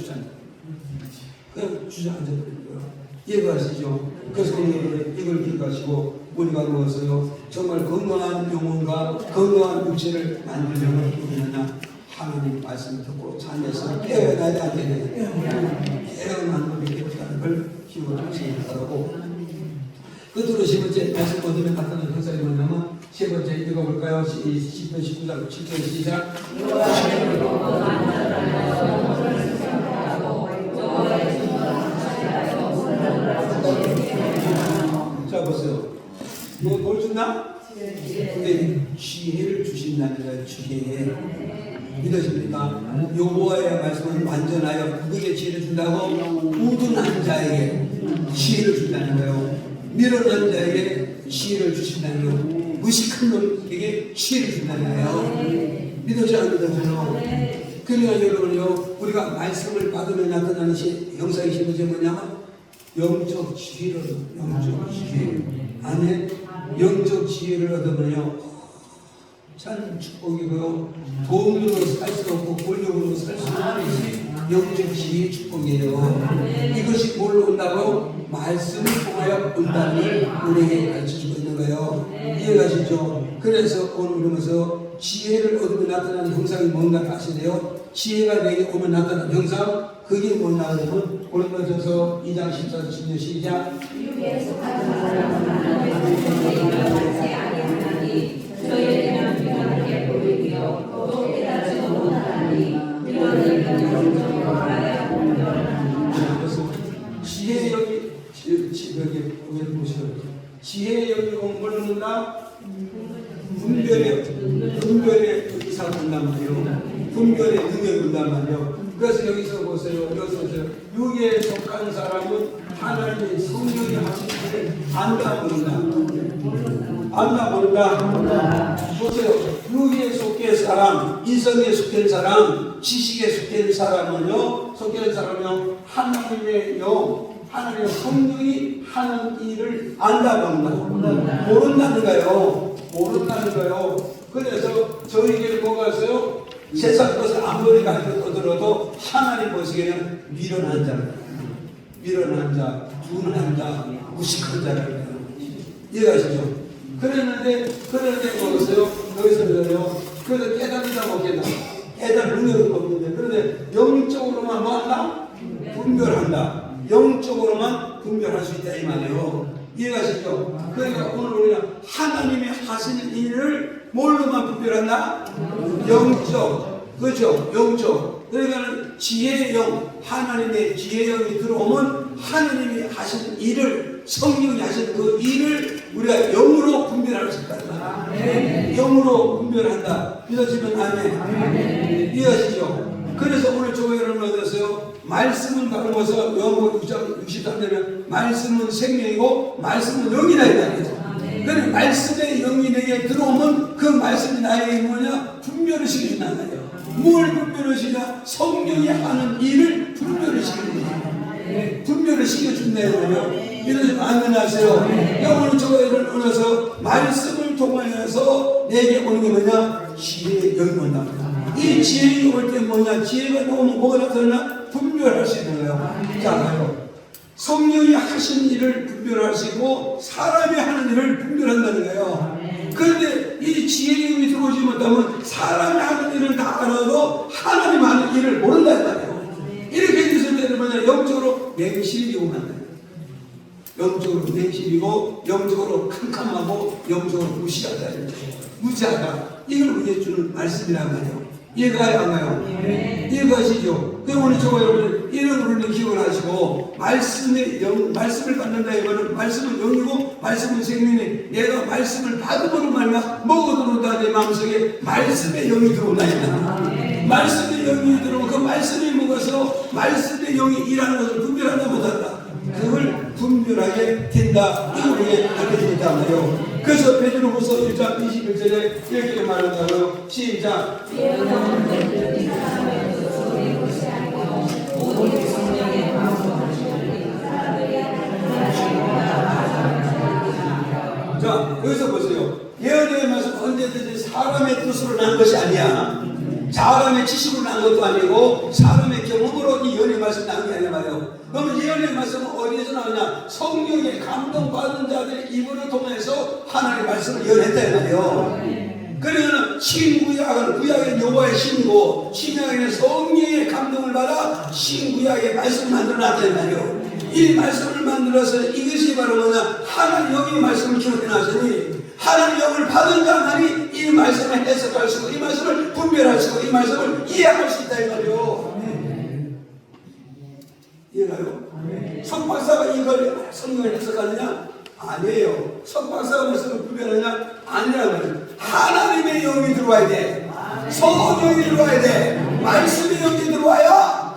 주저앉아버리고요. 이해가시죠? 그래서 이걸 기억하시고 우리가 무엇을요 정말 건강한 영혼과 건강한 육체를 만들려면 우리는 하나님 말씀 듣고 자녀에서 깨어나야 되는 깨어난 우리 되었다는 걸 기억하시기 바라고 그 세 번째 말씀 얻으면 나타나는 현상이 뭐냐면 세 번째 읽어볼까요? 10편 19장 7절 시작 자 보세요. 뭘 준다? 근데 지혜를 주신다는 거예요. 지혜. 믿으십니까? 여호와의 말씀은 완전하여 그에게 지혜를 준다고 우둔한 자에게 지혜를 준다는 거예요. 미련한 자에게 지혜를 주신다는 거예요. 무식한 놈에게 지혜를 준다는 거예요. 믿어지 안 믿어져요. 그러니까 여러분요 우리가 말씀을 받으면 나타나는 영상이 심어져 뭐냐면 영적 지혜를 영적 지혜 안에 영적 지혜를 얻으면요 참 축복이고요. 돈으로 살 수 없고 권력으로 살 수 없는 것이 영적 지혜의 축복이에요. 이것이 뭘로 온다고? 말씀을 통하여 온다는 걸 우리에게 가르쳐주고 있는 거예요. 이해가시죠? 그래서 오늘 그러면서 지혜를 얻으면 나타나는 형상이 뭔가 아시네요? 지혜가 내게 오면 나타나는 형상 그게 뭐냐 하면 고린도전서 2장 14절 16 시작 저희에게는 비관하게 보이며 또 깨닫지도 못하니 이런 영적으로 알아야 지혜의 영이 보시면 지혜의 영이 뭘 넣는다? 분별의 의사가 된단 말이에요. 분별의 능력이 된단 말이에요. 그래서 여기서 보세요. 여기서 보세요. 육에 속한 사람은 하나님의 성령이 하신 일을 안다 모른다. 안다 모른다. 보세요. 육에 속한 사람, 이성에 속한 사람, 지식에 속한 사람은요, 속한 사람은요, 하나님의 영, 하나님의 성령이 하는 일을 안다 모른다. 모른다는 거예요. 모른다는 거예요. 그래서 저에게 뭐가 있어요? 세상 것을 아무리 가르쳐들어도 하나님 보시기에는 미련한 자, 둔한 자, 무식한 자라는 이해가시죠? 그랬는데 뭐겠어요? 여기서는요. 그래서 깨달은다 못 깨달아. 깨달을 능력이 없는데 그런데 영적으로만 뭐 한다? 분별한다. 영적으로만 분별할 수 있다 이 말이에요. 이해가시죠? 그러니까 오늘 우리가 하나님이 하시는 일을 뭘로만 분별한다? 영적. 그죠? 영적. 그러니까 지혜의 영, 하나님의 지혜의 영이 들어오면 하나님이 하신 일을, 성령이 하신 그 일을 우리가 영으로 분별할 수 있다. 영으로 분별한다. 믿어지면 아멘. 이해하시죠? 그래서 오늘 저와 여러분 어디서요? 말씀은 바르면서 요한복음 6장 63절에 말씀은 생명이고 말씀은 영이라 했다. 그러니까 말씀의 영이 내게 들어오면 그 말씀이 나에게 뭐냐? 분별을 시켜준다는 거예요. 뭘 분별을 시키냐? 성령이 하는 일을 분별을 시켜준다. 분별을 시켜준다는 거예요. 이러지 아멘하세요. 오늘 저와 여러분 얻어서 말씀을 통하여서 내게 오는 게 뭐냐? 지혜의 영이 온다. 이 지혜가 올 때 뭐냐? 지혜가 오면 뭐가 나타나냐? 분별할 수 있는 거예요. 자, 가요. 성령이 하신 일을 분별하시고 사람이 하는 일을 분별한다는 거예요. 그런데 이 지혜의 영이 들어오지 못하면 사람이 하는 일을 다 알아도 하나님 하는 일을 모른다는 거예요. 이렇게 됐을 때는 뭐냐? 영적으로 맹신이 오는 거예요. 영적으로 맹신이고 영적으로 캄캄하고 영적으로 무시하다. 무지하다. 이걸 우리에게 주는 말씀이란 말이에요. 이해가요? 안 가요? 이해가시죠? 그럼 오늘 저와 여러분 이런 우리는 기억을 하시고 말씀의 영, 말씀을 받는다 이거는 말씀은 영이고 말씀은 생명이 내가 말씀을 받음으로 말미암아 먹어들어온다 내 마음속에 말씀의 영이 들어온다 이거는 말씀의 영이 들어오면 그 말씀이 먹어서 말씀의 영이 일하는 것을 분별한다 못한다 그걸 분별하게 된다 이걸 우리에게 알려주겠다 말이에요. 그래서 베드로후서 1장 21절에 이렇게 말한다고요. 시작. 자, 여기서 보세요. 예언의 말씀 언제든지 사람의 뜻으로 난 것이 아니야. 사람의 지식으로 난 것도 아니고 사람의 경험으로 이 예언의 말씀 난 게 아니란 말이에요. 그러면 예언의 말씀은 어디에서 나오냐? 성령의 감동받은 자들의 입으로 통해서 하나님의 말씀을 예언했다 이 말이에요. 그러면 신구약은 구약의 여호와의 신이고 신약에는 성령의 감동을 받아 신구약의 말씀을 만들어놨다 이 말이에요. 이 말씀을 만들어서 이것이 바로 뭐냐? 하나님 영의 말씀을 기록해 놨으니 하나님 영을 받은 자만이 이 말씀을 해석할 수 있고 이 말씀을 분별할 수 있고 이 말씀을 이해할 수 있다 이 말이에요. 이해가요? 석박사가 이걸 성경을 해석하느냐? 아니에요. 석박사가 말씀을 분별하느냐? 아니란 말이에요. 하나님의 영이 들어와야 돼. 성령이 들어와야 돼. 말씀의 영이 들어와야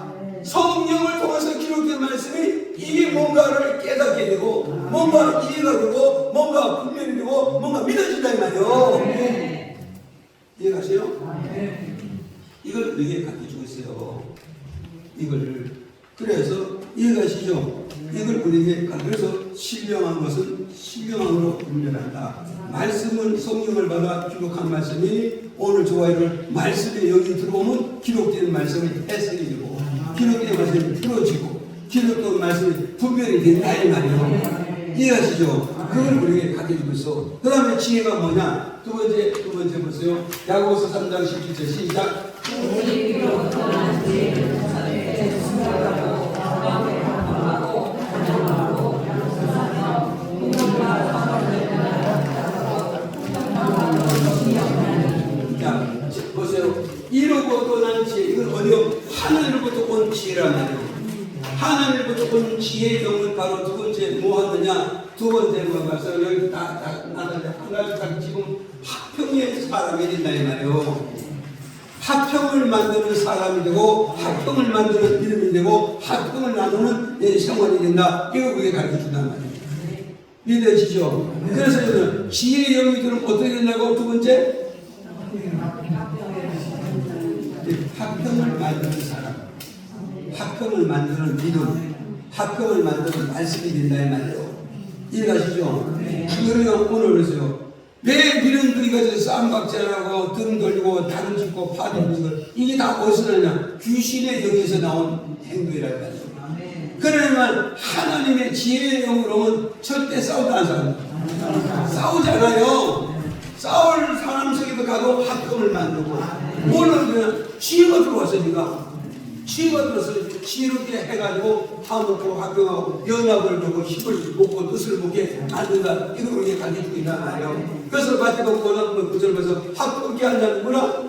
성령을 통해서 기록된 말씀이 이게 뭔가를 깨닫게 되고 뭔가 이해가 되고 뭔가 분별이 되고 뭔가 믿어진다 이 말이에요. 이해가세요? 이걸 우리에게 가르쳐주고 있어요. 이걸 그래서 이해가시죠? 이걸 우리에게 그래서 신령한 것은 신령함으로 분별한다. 말씀은 성령을 받아 기록한 말씀이 오늘 저와 여러분 말씀의 영이 들어오면 기록된 말씀이 해석이 되고 기록된 말씀이 풀어지고 기록된 말씀이 분별이 된다 이 말이에요. 이해하시죠? 그걸 우리에게 가르쳐주고 있어. 그 다음에 지혜가 뭐냐? 두 번째 보세요. 야고보서 3장 17절 시작. 자, 보세요. 이로부터 난 지혜. 이건 어디요? 하늘로부터 온 지혜란 말이에요. 하늘로부터 온 지혜의 영은 바로 두 번째 뭐 하느냐? 두 번째 뭐가 있어요? 여기 한 가지 딱 지금 합평의 사람이 된다 이 말이에요. 합평을 만드는 사람이 되고 합평을 만드는 이름이 되고 합평을 나누는 생활이 된다. 이거 우리에게 가르쳐준단 말이에요. 믿어지죠? 그래서 저는 지혜의 영이 들으면 어떻게 되냐고 두 번째 합평을 만드는 사람, 합평을 만드는 믿음, 합평을 만드는 말씀이 된다 이 말이에요. 이해가시죠? 그러니까 오늘 그러세요. 왜 미련들이 가서 쌈박질하고 등 돌리고 다른 짓고 파는 것 이게 다 어디서 나냐? 귀신의 영에서 나온 행동이라는 거죠. 그러면 하나님의 지혜의 영으로는 절대 싸우지 않는 사람 싸우잖아요. 싸울 사람 속에도 가도 합평을 만들고 물론 그냥 지혜가 들어왔으니까 지혜가 들어서 지혜롭게 해가지고 화목하고 화평하고 연합을 두고 힘을 먹고 뜻을 먹게 만든다. 이걸 우리에게 가르쳐주고 있단 말이에요. 그래서 마태복음 5장 9절에서 화평케 한다는구나.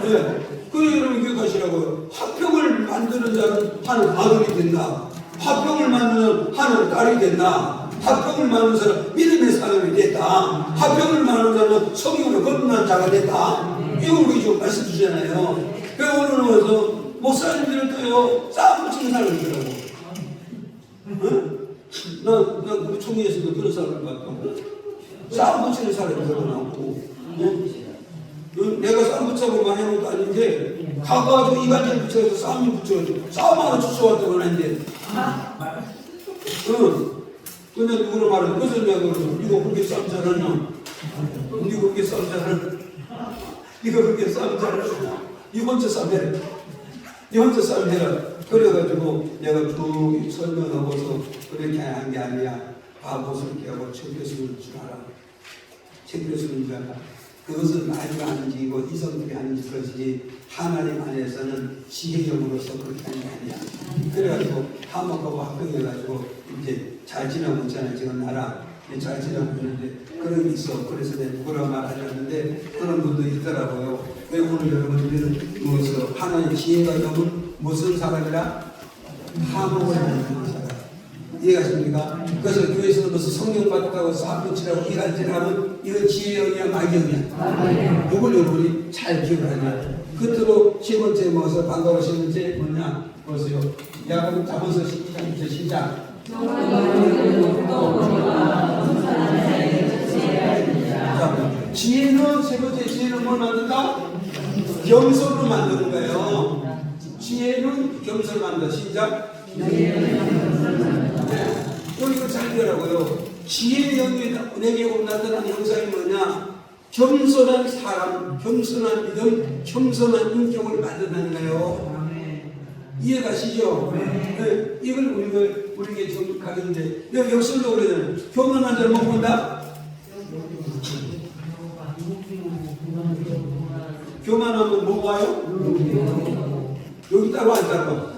네. 그 여러분 기억하시라고요. 화평을 만드는 자는 하는 아들이 된다. 화평을 만드는 하는 딸이 된다. 화평을 만드는 사람은 믿음의 사람이 됐다. 화평을 만드는 사람은 성령으로 거듭난 자가 됐다. 이걸 우리 좀 말씀 주잖아요. 그래서 오늘 와서 목사님들은 또요 싸움 붙이는 사람이 있더라고. 응? 나 우리 총회에서도 그런 사람을 봤고 싸움 붙이는 사람이 늘어나고 내가 싸움 붙자고 많이 한 것도 아닌데 가가지고 이간질 붙여서 싸움이 붙여가지고 싸움하러 주워왔다고 하는데 근데 누구를 말해 그래서 내가 그러죠. 이거 그렇게 싸움 잘하냐? 이거 그렇게 싸움 잘하냐? 이거 그렇게 싸움 잘하냐? 이 혼자 싸움 해라. 이 혼자 싸움 해라. 그래가지고 내가 쭉 설명하고서 그렇게 한 게 아니야. 바보스럽게 하고 책교수는 줄 알아. 책교수는 줄 알아. 그것은 나이가 아닌지고 이성들이 아닌지 그것이지 하나님 안에서는 지혜형으로서 그렇게 하는 게 아니야. 그래가지고 화목하고 합병해가지고 이제 잘 지나고 있잖아요. 지금 나라 잘 지나고 있는데 그런 게 있어. 그래서 내가 누구라 말하려는데 그런 분도 있더라고요. 왜 오늘 여러분들은 무엇을 하나님 지혜가 영은 무슨 사람이라? 화목을 만드는 사람. 이해가십니까? 그래서 교회에서는 무슨 성령 받았다고 사업붙이라고 이간질하면 이건 지혜형이야 마귀형이야? 이걸 여러분이 잘 기억을 하냐. 끝으로 세 번째 모여서 반가워 세 번째 뭐냐 보세요. 야고보 잠언서 12장 시작. 자, 지혜는 세 번째 지혜는 뭘 만든다? 겸손으로 만드는 거예요. 지혜는 겸손을 만든다. 시작. 여기가 잘 되라고요. 지혜의 영이 내게 나타난 형상이 뭐냐? 겸손한 사람, 겸손한 믿음, 겸손한 인격을 만든다는 거예요. 이해가시죠? 네. 이걸 우리에게 좀 가르치는데, 여기 역설도 그러잖아요. 교만한 자를 못 본다? 교만하면 뭐 와요? 여기 따로 안 따로.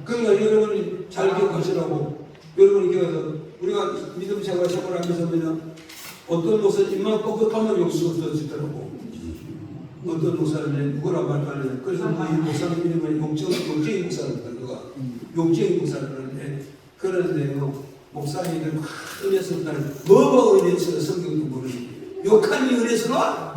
그러니까 여러분이 잘 기억하시라고. 여러분이 기억해서 우리가 믿음 생활을 하면서 어떤 목사는 입만 뻑뻑하면 욕수 없어지더라고. 어떤 목사는 누구라 말도 안 해요. 그래서 이 목사님 이름은 욕쟁이 목사입니다. 누가 욕쟁이 목사인데 그런데요 목사님들 막 은혜스럽다는 뭐가 은혜스러워 성경도 모르니 욕하니 영예스러워?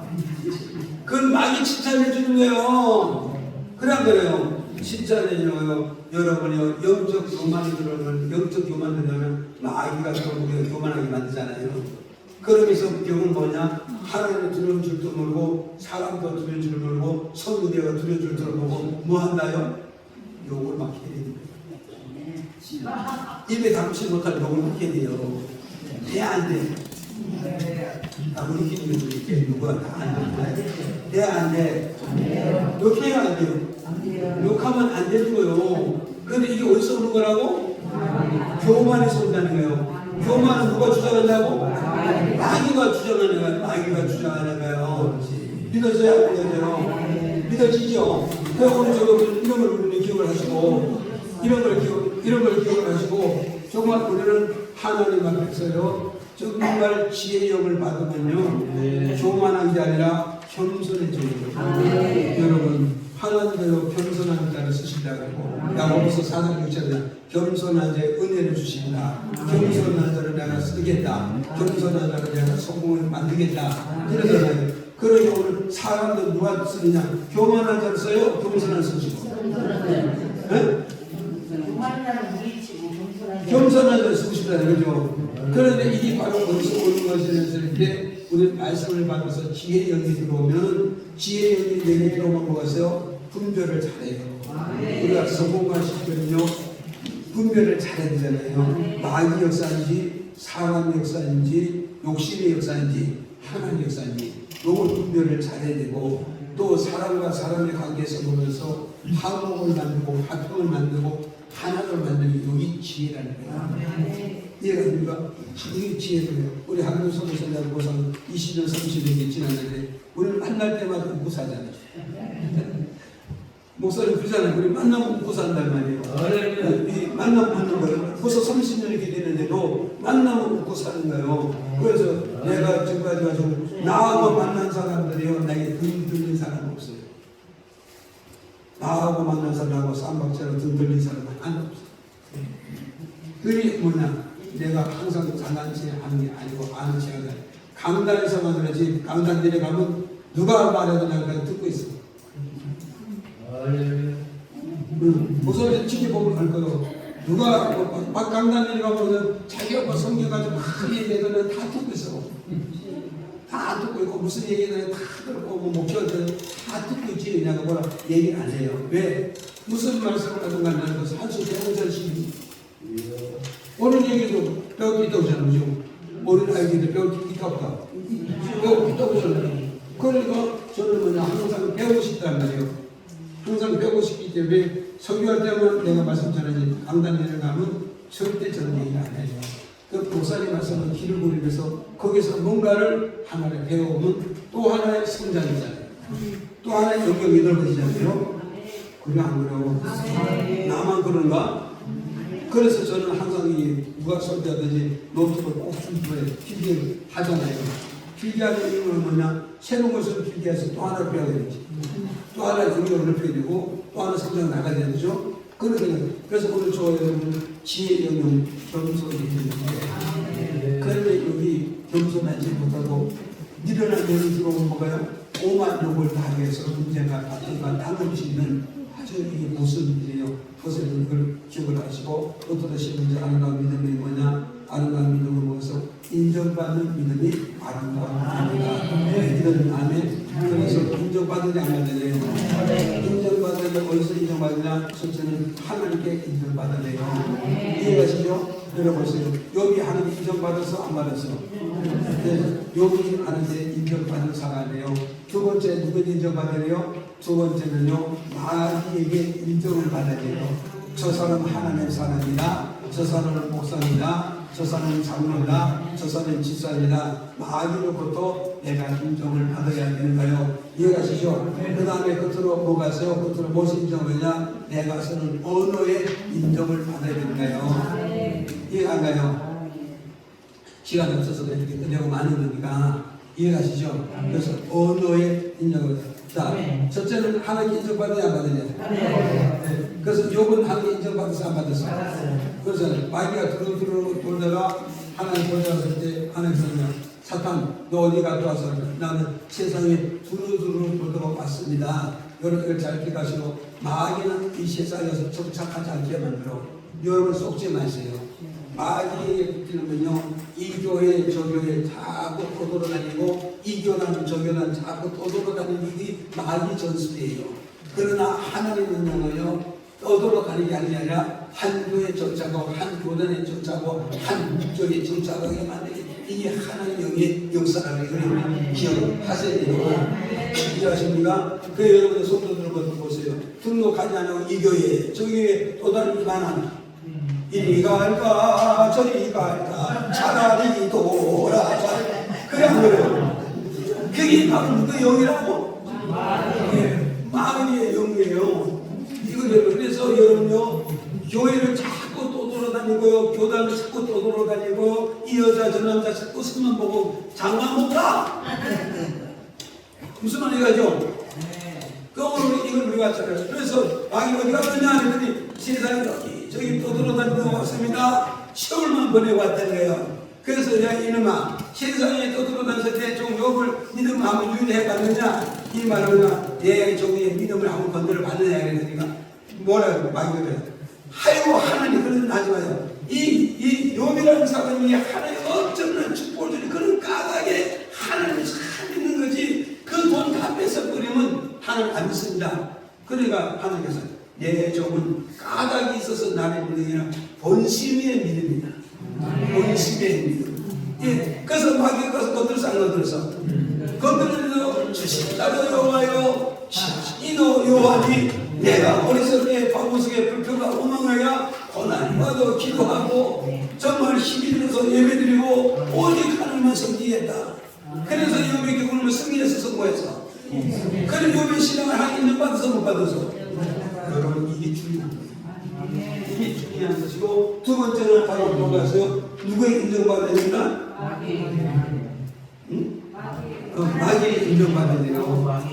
그건 마귀 칭찬해 주는 거예요. 그래 안 그래요? 칭찬해줘요. 여러분이요 영적 교만이 들어오면 영적 교만 들어오면 마귀가 또 우리가 교만하게 만들잖아요. 그러면서 병은 뭐냐? 하나님을 두려운 줄도 모르고 사람도 두려운 줄도 모르고 성도대가 두려운 줄도 모르고 뭐 한다요? 욕을 막 해야 됩니다. 입에 담지 못할 욕을 막 해야 돼요. 돼 안 돼? 우리끼리 이렇게 누가 다 안 돼? 돼 안 돼? 욕해야 안 돼요. 욕하면 안 되는 거예요. 그런데 이게 어디서 오는 거라고? 교만에서 온다는 거예요. 교만은 누가 주장한다고? 마귀가 주장하는 거예요. 마귀가 주장하는 거예요. 믿어져야 믿어져요. 믿어지죠? 그래서 오늘 이런 걸 우리는 기억을 하시고 이런 걸 기억을 하시고 정말 우리는 하나님 앞에서요 정말 지혜의 영을 받으면요 교만한 게 아니라 겸손해져요. 여러분 하나님께서 겸손한 자를 쓰신다고 야고보서 4장 6절에 겸손한 자에 은혜를 주신다. 겸손한 자를 내가 쓰겠다. 겸손한 자를 내가 성공을 만들겠다. 그러잖아요. 그러니 오늘 사람들 누가 쓰느냐? 교만한 자를 써요? 겸손한 쓰시고? 네? 겸손한 자를 쓰고 싶다는 거죠. 그런데 이게 바로 어디서 오는 것인데 우리 말씀을 받아서 지혜의 영이 들어오면 지혜의 영이 내게 들어오면 뭐겠어요? 분별을 잘해요. 우리가 성공하시면요 분별을 잘해야 되잖아요. 마귀 역사인지 사람 역사인지 욕심의 역사인지 하나님 역사인지 요걸 분별을 잘해야 되고 또 사람과 사람의 관계에서 보면서 화목을 만들고 화평을 만들고 하나를 만드는 여기 지혜라는 거예요. 이해가 됩니까? 이게 지혜예요. 우리 한국 선교사님 보상 20년 30년이 지났는데 우리는 만날 때마다 웃고 살잖아요. 목사님 그러잖아요. 우리 만나면 웃고 산단 말이에요. 이 만나면 웃는 거예요. 벌써 30년 이렇게 되는데도 만나면 웃고 사는 거예요. 그래서 내가 지금까지 가지고 나하고 만난 사람들이요, 내게 등 들린 사람 없어요. 나하고 만난 사람하고 쌈박자로 등 들린 사람은 안 없어요. 그게 뭐냐? 내가 항상 장난치 하는 게 아니고 아는 체가 돼. 강단에서만 그러지, 강단 내려가면 누가 말해도 내가 듣고 있어. 무슨 지켜보면 알 거요. 누가 막 강단 내려가면 자기가 뭐 성경 가지고 막 얘기하면 다 듣고 있어. 다 듣고 있고 무슨 얘기는 다 듣고 뭐 목표들 다 듣고 있지. 그냥 뭐라 얘기 안 해요. 왜? 무슨 말씀을 하든가 하는 것을 한수 대문절심이 오늘 얘기도 배울 게 있다고 하잖아요. 어린 아이들도 배울 게 있다. 배울 게 있다고 하잖아요. 그러니까 저는 뭐냐 항상 배우고 싶단 말이에요. 항상 배우고 싶기 때문에 설교할 때만 내가 말씀 전하지 강단 내려가면 절대 저는 얘기 안 해요. 그 목사님 말씀은 길을 고리면서 거기서 뭔가를 하나를 배우면 또 하나의 성장이잖아요. 또 하나의 영역이 넓어지잖아요. 그래 안 그래요? 나만 그런가? 그래서 저는 항상 이 누가 설교하든지 노트북을 꼭 준비해 필기를 하잖아요. 필기하는 이유는 뭐냐? 새로운 것을 필기해서 또 하나를 배워야 되지. 또 하나의 영역을 넓혀야 되고 또 하나 성장을 나가야 되죠. 그래서 오늘 저 여러분 지혜 영역 겸손이 있는데 그런데 여기 겸손하지 못하고 미련한 면이 들어오면 뭐가요? 오만 욕을 다 해서 문제가 다툼과 땅을 짓는 아주 이게 무슨 일이에요? 그것을 이걸 기억을 하시고 또 들으시는 아름다운 믿음이 뭐냐? 아름다운 믿음을 먹어서 인정받는 믿음이 아름다운 믿음이다. 이런 아멘. 그래서 인정받느냐 안 받느냐? 인정받느냐 어디서 인정받느냐? 첫째는 하나님께 인정받아야 돼요. 이해가시죠? 여러분 보세요. 여기 하나님 인정받아서 안 받았어. 여기 하나님께 인정받은 사람이에요. 두 번째 누구 인정받아야 돼요? 두 번째는요 마귀에게 인정을 받아야 돼요. 저 사람 하나님의 사람이다. 저 사람은 목사입니다. 저 사람은 장로다. 저 사람은 집사입니다. 마귀로부터 내가 인정을 받아야 되는 거예요. 이해가시죠? 그 다음에 끝으로 뭐가 있어요? 끝으로 무엇이 인정하냐? 내가 쓰는 언어의 인정을 받아야 되는 거예요. 이해가 안 가요? 시간이 없어서 이렇게 끝내고 많이 거니까 이해가시죠? 그래서 언어의 인정을. 자, 첫째는 하나님께 인정받아야 안 받느냐? 네. 그래서 욕은 하나님께 인정받아서 안 받았어. 그래서 마귀가 두루두루 돌다가 하나님 돌아왔을 때 하나님께서는 사탄 너 어디 갔다 와서 나는 세상에 두루두루 돌다가 왔습니다. 여러분들 잘 기억하시고 마귀는 이 세상에서 정착하지 않게 만들어. 여러분 속지 마세요. 마귀에게 붙이면요 이 교회 저 교회 자꾸 떠돌아다니고 이 교단 저 교단 자꾸 떠돌아다니는 일이 마귀 전술이에요. 그러나 하나님은요 떠돌아다니는 게 아니라 한 교회 정착하고 한 교단에 정착하고 한 목적에 정착하게 만드는 이게 하나님의 역사라는 걸 기억하셔야 돼요. 이해하십니까? 그 여러분의 성도들 것도 보세요. 등록하지 않고 이 교회 저 교회 또 다른 이만한 이리 갈까 저리 갈까 차라리 돌아가 그래 안 그래요? 그게 바로 그 영이라고 마귀의 영이에요. 이거를 그래서 여러분요 교회를 자꾸 또 돌아다니고요 교단을 자꾸 또 돌아다니고 이 여자 저 남자 자꾸 손만 보고 장가 못 가. 무슨 말이가죠? 그 오늘 이걸 우리가 찾아요. 그래서 마귀가 어디 갔느냐 했더니 세상에 저기 또 돌아다니고 왔습니다. 시험을만 보내고 왔다는 거예요. 그래서 내가 이놈아 세상에 또 돌아다녔을 때 좀 욕을 믿음을 한번 유인해 봤느냐 이 말은 내 종의 믿음을 한번 건드려 봤느냐 그러니까 뭐라고 마귀가 그래요. 아이고 하나님 그러지 하지 마요. 이 욥이라는 사람이 하나님 엄청난 축복을 주는 그런 까닭에 하나님을 참 믿는 거지 그 돈 다 뺏어버리면 하나님 안 믿습니다. 그러니까 하나님께서 내 종은 까닭이 있어서 나를 믿는 게 아니라 본심의 믿음이다. 본심의 믿음. 예, 그래서 마귀가 가서 건들어서 안 건들어서 건드려도 주신다고 여호와여 이도 여호와니 내가 어렸을 때 바보스게 불평과 오망하여 고난과도 기도하고 정말 힘이 들어서 예배드리고 오직 하나님만 섬기겠다. 그래서 여기 오늘 승리해서 성공해서 그럼 요배 신앙을 하나님 인정받아서 못 받아서? 여러분 이게 중요한 거예요. 이게 중요한 것이고 두 번째는 바로 들어가서요. 누구에게 인정받아야 된다? 응? 마귀에게 인정받아야 돼요.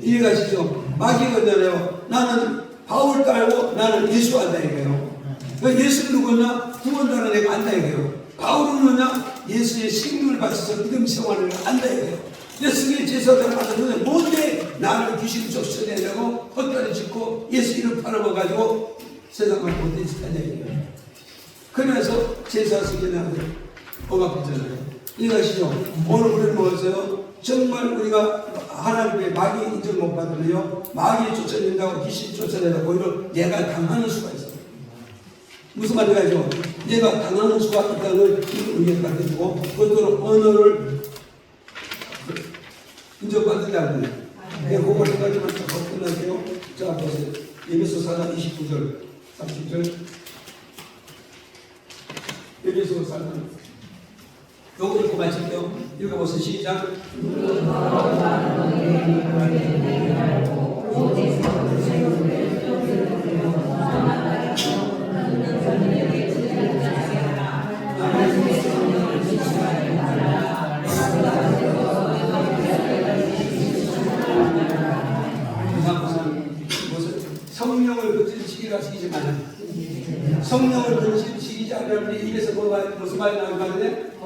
이해가시죠? 마귀가 있잖아요. 나는 바울 따르고 나는 예수 안다 이거예요. 예수는 누구냐? 구원자는 내가 안다 이거예요. 바울은 누구냐? 예수의 생명을 받아서 믿음 생활을 안다 이거예요. 예수의 제사장을 받았는데 뭔데 나를 귀신 쫓아내려고 헛다리 짚고 예수 이름 팔아먹어가지고 세상을 못된 짓하냐 이거예요. 그래서 제사 지키는 억압했잖아요. 이해가시죠? 오늘 우리는 뭐였어요? 정말 우리가 하나님의 마귀 인정 못 받으면요 마귀 쫓아낸다고 귀신 쫓아내다가 오히려 얘가 당하는 수가 있어요. 무슨 말인지 알죠? 얘가 당하는 수가 있다는 걸 우리에게 가르쳐주고 그것도 언어를 인정받는다 하거든요. 그걸 생각하지만 더 끝날게요. 자 보세요. 에베소 4장 29절 30절 에베소 4장 요거 읽고 마칠게요. 읽어보세요. 시작. 성령을 거친 시기가 시기지 말라. 성령을 거친 시기지 않으면 입에서 무슨 말이 나오는데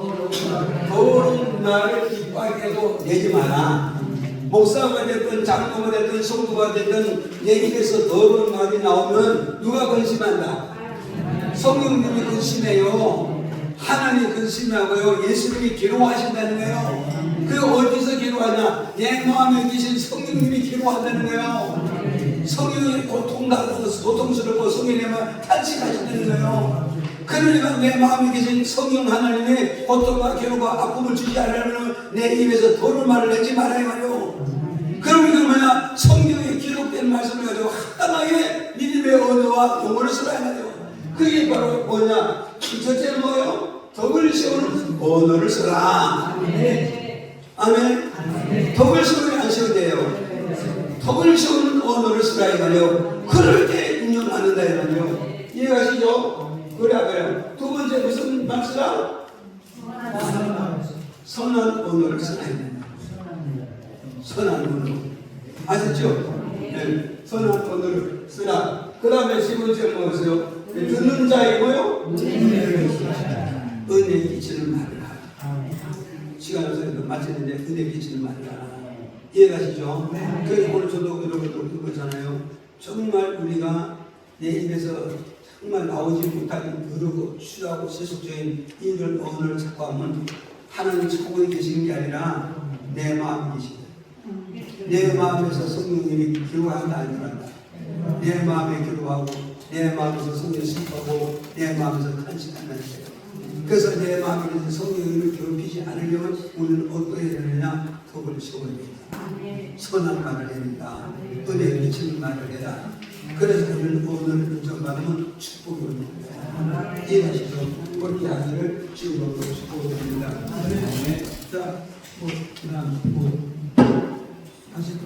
더러운 말을 기뻐하게 해도 내지 마라. 목사가 됐든 장로가 됐든 성도가 됐든 내 입에서 더러운 말이 나오면 누가 근심한다? 성령님이 근심해요. 하나님이 근심하고요. 예수님이 기록하신다는 거예요. 그 어디서 기록하냐? 내 마음에 계신 성령님이 기록한다는 거예요. 성령이 고통스럽고 성령님은 탄식하신다는 거예요. 그러니까 내 마음에 계신 성령 하나님이 고통과 괴로움과 아픔을 주지 않으면 내 입에서 더러운 말을 내지 말아야 말이요. 그럼 이거 뭐냐? 성경에 기록된 말씀을 가지고 합당하게 믿음의 언어와 용어를 써야 말이요. 그게 바로 뭐냐? 첫째는 뭐예요? 덕을 세우는 언어를 써라. 아멘. 덕을 세우면 안 세워도 돼요. 덕을 세우는 언어를 쓰라 이 말이요. 그럴 때 인정받는다 이 말이요. 이해가시죠? 그래. 두 번째 무슨 말 쓰라? 선한 언어를 쓰라. 선한 언어. 아셨죠? 네. 선한 언어를 쓰라. 그 다음에 세 번째 뭐였어요? 듣는 자이고요. 은혜 끼치는 말을 하라. 시간 없어서 마치는데 은혜 끼치는 말을 하라. 이해가시죠? 그래서 오늘 저도 이런 것도 그거잖아요. 정말 우리가 내 입에서 정말 나오지 못하게 더르고 추하고 세속적인 이런 언어를 찾고 하면 하나님 천국에 계시는 게 아니라 내 마음에 계시다. 내 마음에서 성령님이 기록한다 아니란다. 내 마음에 기록하고 내 마음에서 성령을 슬퍼하고 내 마음에서 탄식한다는 거예요. 그래서 내 마음에 계신 성령님을 괴롭히지 않으려면 우리는 어떻게 해야 되느냐? 덕을 세워야 됩니다. 선한 말을 해야 은혜 미치는 말을 해야. 그래서 우리는 오늘 인정받으면 축복을 받는다. 이해하시죠? 우리 이야기를 지금부터 축복을 드립니다. 자, 그 다음 다시 또